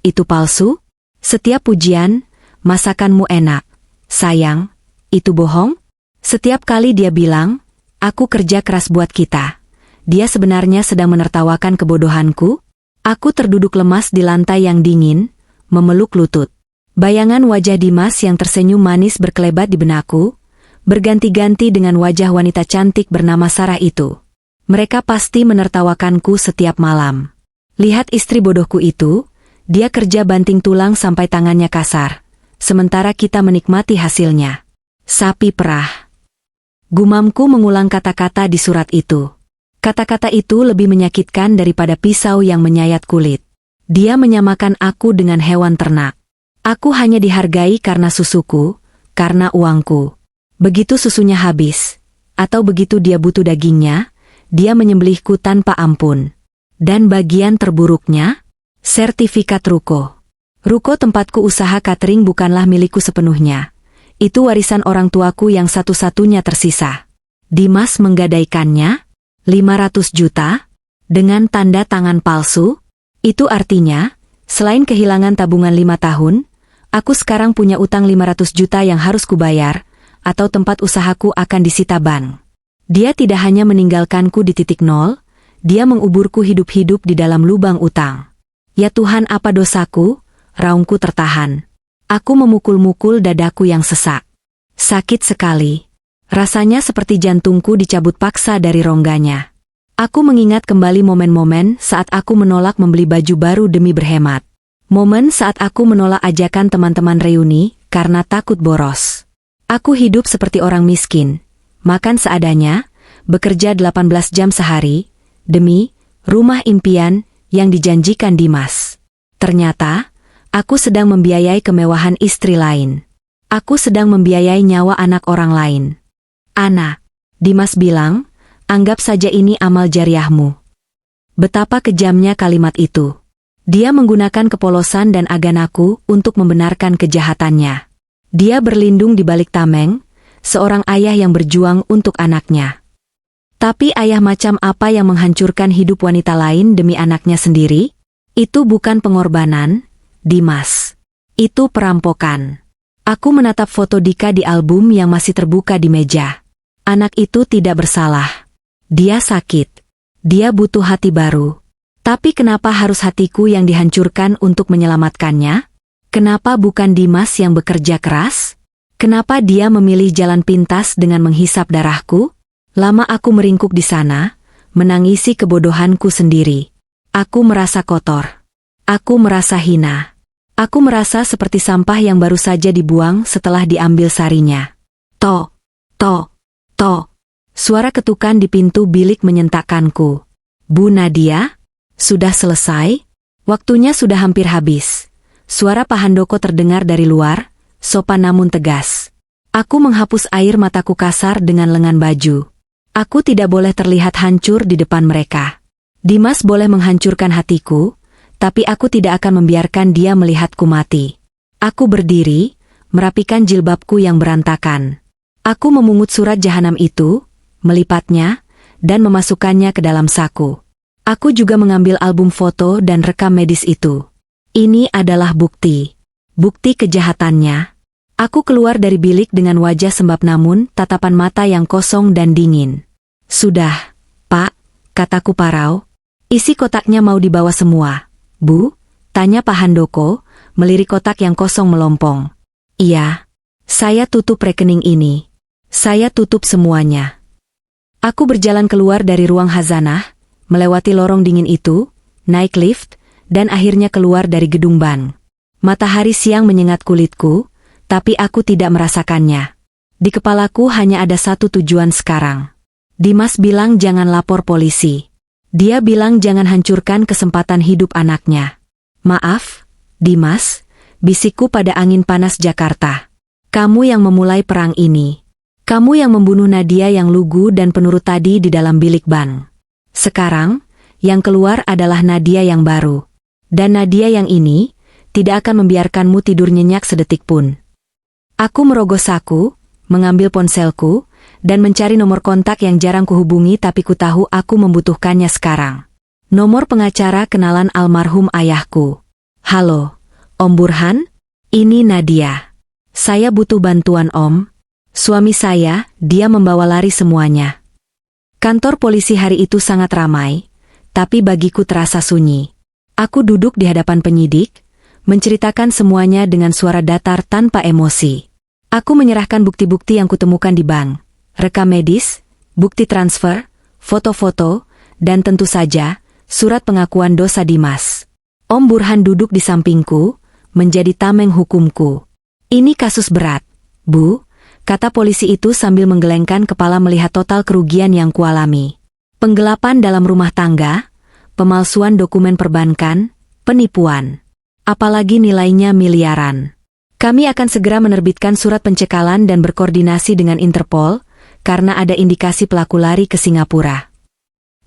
itu palsu? Setiap pujian, masakanmu enak, sayang, itu bohong? Setiap kali dia bilang, aku kerja keras buat kita, dia sebenarnya sedang menertawakan kebodohanku? Aku terduduk lemas di lantai yang dingin, memeluk lutut. Bayangan wajah Dimas yang tersenyum manis berkelebat di benakku, berganti-ganti dengan wajah wanita cantik bernama Sarah itu. Mereka pasti menertawakanku setiap malam. Lihat istri bodohku itu, dia kerja banting tulang sampai tangannya kasar, sementara kita menikmati hasilnya. Sapi perah. Gumamku mengulang kata-kata di surat itu. Kata-kata itu lebih menyakitkan daripada pisau yang menyayat kulit. Dia menyamakan aku dengan hewan ternak. Aku hanya dihargai karena susuku, karena uangku. Begitu susunya habis, atau begitu dia butuh dagingnya, dia menyembelihku tanpa ampun. Dan bagian terburuknya, sertifikat ruko. Ruko tempatku usaha catering bukanlah milikku sepenuhnya. Itu warisan orang tuaku yang satu-satunya tersisa. Dimas menggadaikannya, 500 juta, dengan tanda tangan palsu. Itu artinya, selain kehilangan tabungan 5 tahun, aku sekarang punya utang 500 juta yang harus kubayar, atau tempat usahaku akan disita bank. Dia tidak hanya meninggalkanku di titik nol, dia menguburku hidup-hidup di dalam lubang utang. Ya Tuhan, apa dosaku? Raungku tertahan. Aku memukul-mukul dadaku yang sesak. Sakit sekali. Rasanya seperti jantungku dicabut paksa dari rongganya. Aku mengingat kembali momen-momen saat aku menolak membeli baju baru demi berhemat. Momen saat aku menolak ajakan teman-teman reuni karena takut boros. Aku hidup seperti orang miskin, makan seadanya, bekerja 18 jam sehari, demi rumah impian yang dijanjikan Dimas. Ternyata, aku sedang membiayai kemewahan istri lain. Aku sedang membiayai nyawa anak orang lain. Ana, Dimas bilang, anggap saja ini amal jariahmu. Betapa kejamnya kalimat itu. Dia menggunakan kepolosan dan aganaku untuk membenarkan kejahatannya. Dia berlindung di balik tameng, seorang ayah yang berjuang untuk anaknya. Tapi ayah macam apa yang menghancurkan hidup wanita lain demi anaknya sendiri? Itu bukan pengorbanan, Dimas. Itu perampokan. Aku menatap foto Dika di album yang masih terbuka di meja. Anak itu tidak bersalah. Dia sakit. Dia butuh hati baru. Tapi kenapa harus hatiku yang dihancurkan untuk menyelamatkannya? Kenapa bukan Dimas yang bekerja keras? Kenapa dia memilih jalan pintas dengan menghisap darahku? Lama aku meringkuk di sana, menangisi kebodohanku sendiri. Aku merasa kotor. Aku merasa hina. Aku merasa seperti sampah yang baru saja dibuang setelah diambil sarinya. To, to, to. Suara ketukan di pintu bilik menyentakkanku. Bu Nadia? Sudah selesai? Waktunya sudah hampir habis. Suara Pak Handoko terdengar dari luar, sopan namun tegas. Aku menghapus air mataku kasar dengan lengan baju. Aku tidak boleh terlihat hancur di depan mereka. Dimas boleh menghancurkan hatiku, tapi aku tidak akan membiarkan dia melihatku mati. Aku berdiri, merapikan jilbabku yang berantakan. Aku memungut surat jahanam itu, melipatnya, dan memasukkannya ke dalam saku. Aku juga mengambil album foto dan rekam medis itu. Ini adalah bukti. Bukti kejahatannya. Aku keluar dari bilik dengan wajah sembab namun tatapan mata yang kosong dan dingin. Sudah, Pak, kataku parau. Isi kotaknya mau dibawa semua. Bu? Tanya Pak Handoko, melirik kotak yang kosong melompong. Iya. Saya tutup rekening ini. Saya tutup semuanya. Aku berjalan keluar dari ruang khazanah, melewati lorong dingin itu, naik lift, dan akhirnya keluar dari gedung bank. Matahari siang menyengat kulitku, tapi aku tidak merasakannya. Di kepalaku hanya ada satu tujuan sekarang. Dimas bilang jangan lapor polisi. Dia bilang jangan hancurkan kesempatan hidup anaknya. Maaf, Dimas, bisikku pada angin panas Jakarta. Kamu yang memulai perang ini. Kamu yang membunuh Nadia yang lugu dan penurut tadi di dalam bilik bank. Sekarang, yang keluar adalah Nadia yang baru. Dan Nadia yang ini, tidak akan membiarkanmu tidur nyenyak sedetik pun. Aku merogoh saku, mengambil ponselku, dan mencari nomor kontak yang jarang kuhubungi tapi ku tahu aku membutuhkannya sekarang. Nomor pengacara kenalan almarhum ayahku. Halo, Om Burhan? Ini Nadia. Saya butuh bantuan Om. Suami saya, dia membawa lari semuanya. Kantor polisi hari itu sangat ramai, tapi bagiku terasa sunyi. Aku duduk di hadapan penyidik, menceritakan semuanya dengan suara datar tanpa emosi. Aku menyerahkan bukti-bukti yang kutemukan di bank, rekam medis, bukti transfer, foto-foto, dan tentu saja, surat pengakuan dosa Dimas. Om Burhan duduk di sampingku, menjadi tameng hukumku. Ini kasus berat, Bu, kata polisi itu sambil menggelengkan kepala melihat total kerugian yang kualami. Penggelapan dalam rumah tangga, pemalsuan dokumen perbankan, Penipuan. Apalagi nilainya miliaran. Kami akan segera menerbitkan surat pencekalan dan berkoordinasi dengan Interpol, karena ada indikasi pelaku lari ke Singapura.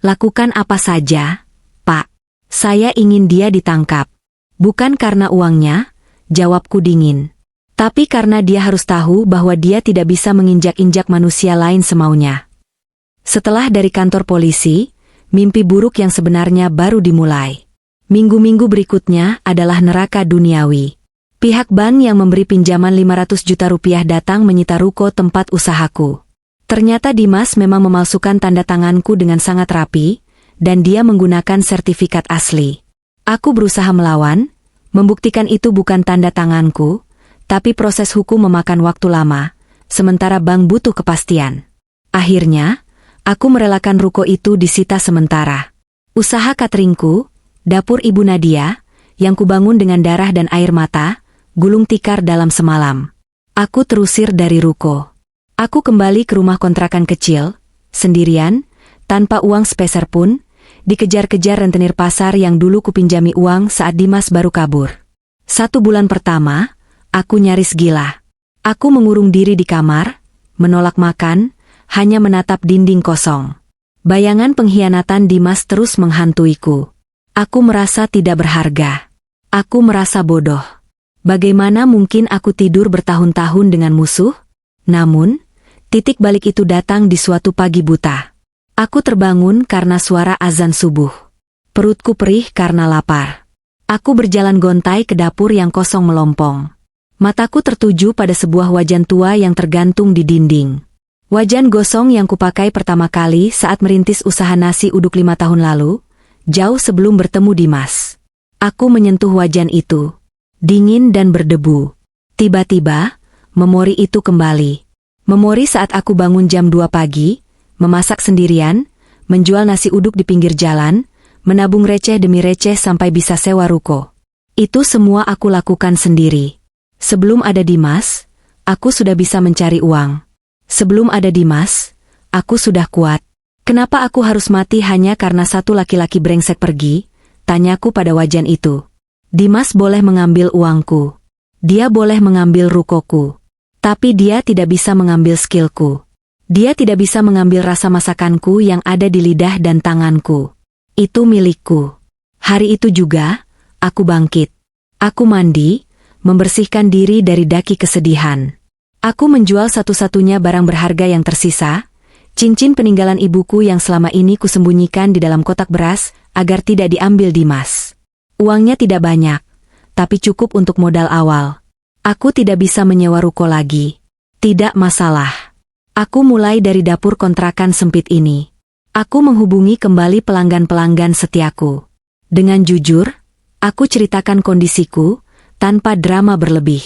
Lakukan apa saja, Pak. Saya ingin dia ditangkap. Bukan karena uangnya, jawabku dingin. Tapi karena dia harus tahu bahwa dia tidak bisa menginjak-injak manusia lain semaunya. Setelah dari kantor polisi, mimpi buruk yang sebenarnya baru dimulai. Minggu-minggu berikutnya adalah neraka duniawi. Pihak bank yang memberi pinjaman 500 juta rupiah datang menyita ruko tempat usahaku. Ternyata Dimas memang memalsukan tanda tanganku dengan sangat rapi, dan dia menggunakan sertifikat asli. Aku berusaha melawan, membuktikan itu bukan tanda tanganku, tapi proses hukum memakan waktu lama, sementara bank butuh kepastian. Akhirnya, aku merelakan ruko itu disita sementara. Usaha cateringku, dapur Ibu Nadia, yang kubangun dengan darah dan air mata, gulung tikar dalam semalam. Aku terusir dari ruko. Aku kembali ke rumah kontrakan kecil, sendirian, tanpa uang sepeser pun, dikejar-kejar rentenir pasar yang dulu kupinjami uang saat Dimas baru kabur. 1 bulan pertama, aku nyaris gila. Aku mengurung diri di kamar, menolak makan, hanya menatap dinding kosong. Bayangan pengkhianatan Dimas terus menghantuiku. Aku merasa tidak berharga. Aku merasa bodoh. Bagaimana mungkin aku tidur bertahun-tahun dengan musuh? Namun, titik balik itu datang di suatu pagi buta. Aku terbangun karena suara azan subuh. Perutku perih karena lapar. Aku berjalan gontai ke dapur yang kosong melompong. Mataku tertuju pada sebuah wajan tua yang tergantung di dinding. Wajan gosong yang kupakai pertama kali saat merintis usaha nasi uduk 5 tahun lalu, jauh sebelum bertemu Dimas. Aku menyentuh wajan itu. Dingin dan berdebu. Tiba-tiba, memori itu kembali. Memori saat aku bangun jam 2 pagi, memasak sendirian, menjual nasi uduk di pinggir jalan, menabung receh demi receh sampai bisa sewa ruko. Itu semua aku lakukan sendiri. Sebelum ada Dimas, aku sudah bisa mencari uang. Sebelum ada Dimas, aku sudah kuat. Kenapa aku harus mati hanya karena satu laki-laki brengsek pergi? Tanyaku pada wajan itu. Dimas boleh mengambil uangku. Dia boleh mengambil rukoku. Tapi dia tidak bisa mengambil skillku. Dia tidak bisa mengambil rasa masakanku yang ada di lidah dan tanganku. Itu milikku. Hari itu juga, aku bangkit. Aku mandi, membersihkan diri dari daki kesedihan. Aku menjual satu-satunya barang berharga yang tersisa, cincin peninggalan ibuku yang selama ini kusembunyikan di dalam kotak beras, agar tidak diambil Dimas. Uangnya tidak banyak, tapi cukup untuk modal awal. Aku tidak bisa menyewa ruko lagi. Tidak masalah. Aku mulai dari dapur kontrakan sempit ini. Aku menghubungi kembali pelanggan-pelanggan setiaku. Dengan jujur, aku ceritakan kondisiku, tanpa drama berlebih.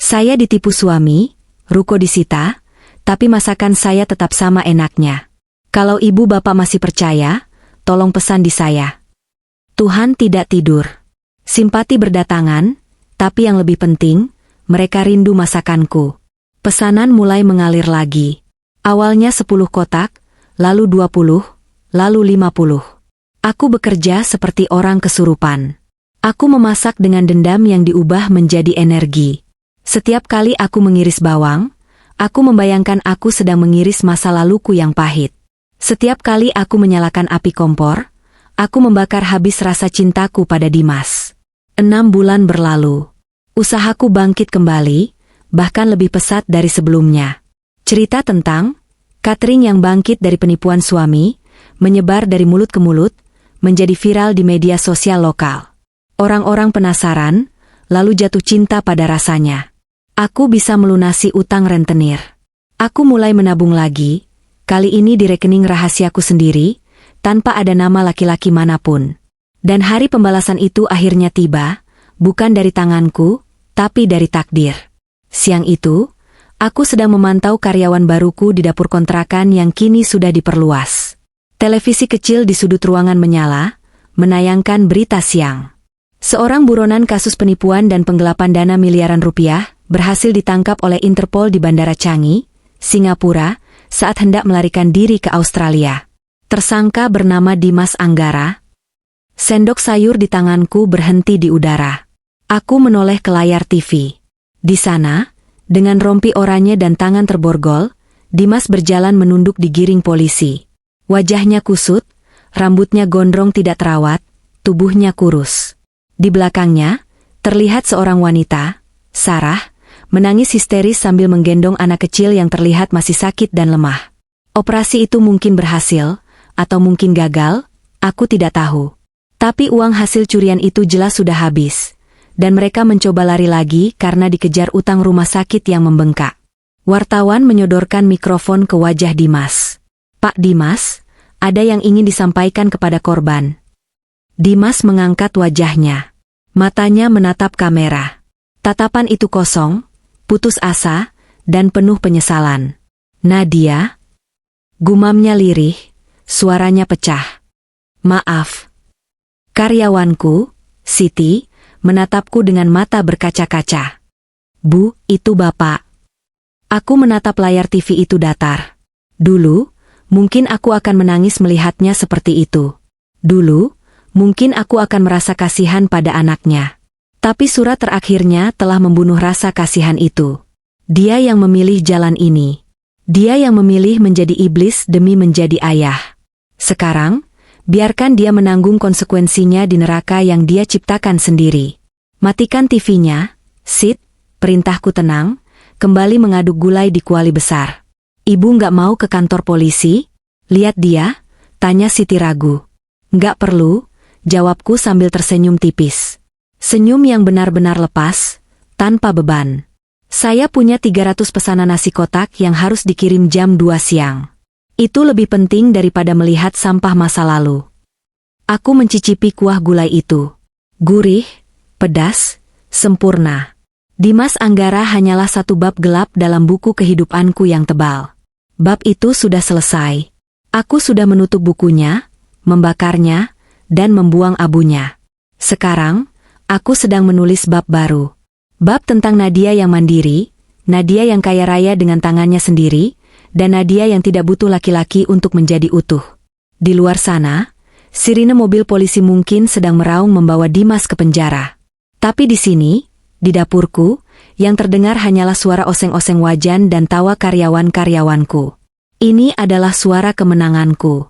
Saya ditipu suami, ruko disita, tapi masakan saya tetap sama enaknya. Kalau ibu bapak masih percaya, tolong pesan di saya. Tuhan tidak tidur. Simpati berdatangan, tapi yang lebih penting, mereka rindu masakanku. Pesanan mulai mengalir lagi. Awalnya 10 kotak, lalu 20, lalu 50. Aku bekerja seperti orang kesurupan. Aku memasak dengan dendam yang diubah menjadi energi. Setiap kali aku mengiris bawang, aku membayangkan aku sedang mengiris masa laluku yang pahit. Setiap kali aku menyalakan api kompor, aku membakar habis rasa cintaku pada Dimas. 6 bulan berlalu. Usahaku bangkit kembali, bahkan lebih pesat dari sebelumnya. Cerita tentang catering yang bangkit dari penipuan suami, menyebar dari mulut ke mulut, menjadi viral di media sosial lokal. Orang-orang penasaran, lalu jatuh cinta pada rasanya. Aku bisa melunasi utang rentenir. Aku mulai menabung lagi, kali ini di rekening rahasiaku sendiri, tanpa ada nama laki-laki manapun. Dan hari pembalasan itu akhirnya tiba, bukan dari tanganku, tapi dari takdir. Siang itu, aku sedang memantau karyawan baruku di dapur kontrakan yang kini sudah diperluas. Televisi kecil di sudut ruangan menyala, menayangkan berita siang. Seorang buronan kasus penipuan dan penggelapan dana miliaran rupiah berhasil ditangkap oleh Interpol di Bandara Changi, Singapura, saat hendak melarikan diri ke Australia. Tersangka bernama Dimas Anggara. Sendok sayur di tanganku berhenti di udara. Aku menoleh ke layar TV. Di sana, dengan rompi oranye dan tangan terborgol, Dimas berjalan menunduk di giring polisi. Wajahnya kusut, rambutnya gondrong tidak terawat, tubuhnya kurus. Di belakangnya, terlihat seorang wanita, Sarah, menangis histeris sambil menggendong anak kecil yang terlihat masih sakit dan lemah. Operasi itu mungkin berhasil, atau mungkin gagal, aku tidak tahu. Tapi uang hasil curian itu jelas sudah habis. Dan mereka mencoba lari lagi karena dikejar utang rumah sakit yang membengkak. Wartawan menyodorkan mikrofon ke wajah Dimas. Pak Dimas, ada yang ingin disampaikan kepada korban. Dimas mengangkat wajahnya. Matanya menatap kamera. Tatapan itu kosong, putus asa, dan penuh penyesalan. Nadia? Gumamnya lirih, suaranya pecah. Maaf. Karyawanku, Siti, menatapku dengan mata berkaca-kaca. Bu, itu Bapak. Aku menatap layar TV itu datar. Dulu, mungkin aku akan menangis melihatnya seperti itu. Dulu, mungkin aku akan merasa kasihan pada anaknya. Tapi surat terakhirnya telah membunuh rasa kasihan itu. Dia yang memilih jalan ini. Dia yang memilih menjadi iblis demi menjadi ayah. Sekarang, biarkan dia menanggung konsekuensinya di neraka yang dia ciptakan sendiri. Matikan TV-nya, Sid, perintahku tenang, kembali mengaduk gulai di kuali besar. Ibu nggak mau ke kantor polisi? Lihat dia, tanya Siti ragu. Nggak perlu, jawabku sambil tersenyum tipis. Senyum yang benar-benar lepas, tanpa beban. Saya punya 300 pesanan nasi kotak yang harus dikirim jam 2 siang. Itu lebih penting daripada melihat sampah masa lalu. Aku mencicipi kuah gulai itu. Gurih, pedas, sempurna. Dimas Anggara hanyalah satu bab gelap dalam buku kehidupanku yang tebal. Bab itu sudah selesai. Aku sudah menutup bukunya, membakarnya, dan membuang abunya. Sekarang, aku sedang menulis bab baru. Bab tentang Nadia yang mandiri, Nadia yang kaya raya dengan tangannya sendiri, dan Nadia yang tidak butuh laki-laki untuk menjadi utuh. Di luar sana, sirine mobil polisi mungkin sedang meraung membawa Dimas ke penjara. Tapi di sini, di dapurku, yang terdengar hanyalah suara oseng-oseng wajan dan tawa karyawan-karyawanku. Ini adalah suara kemenanganku.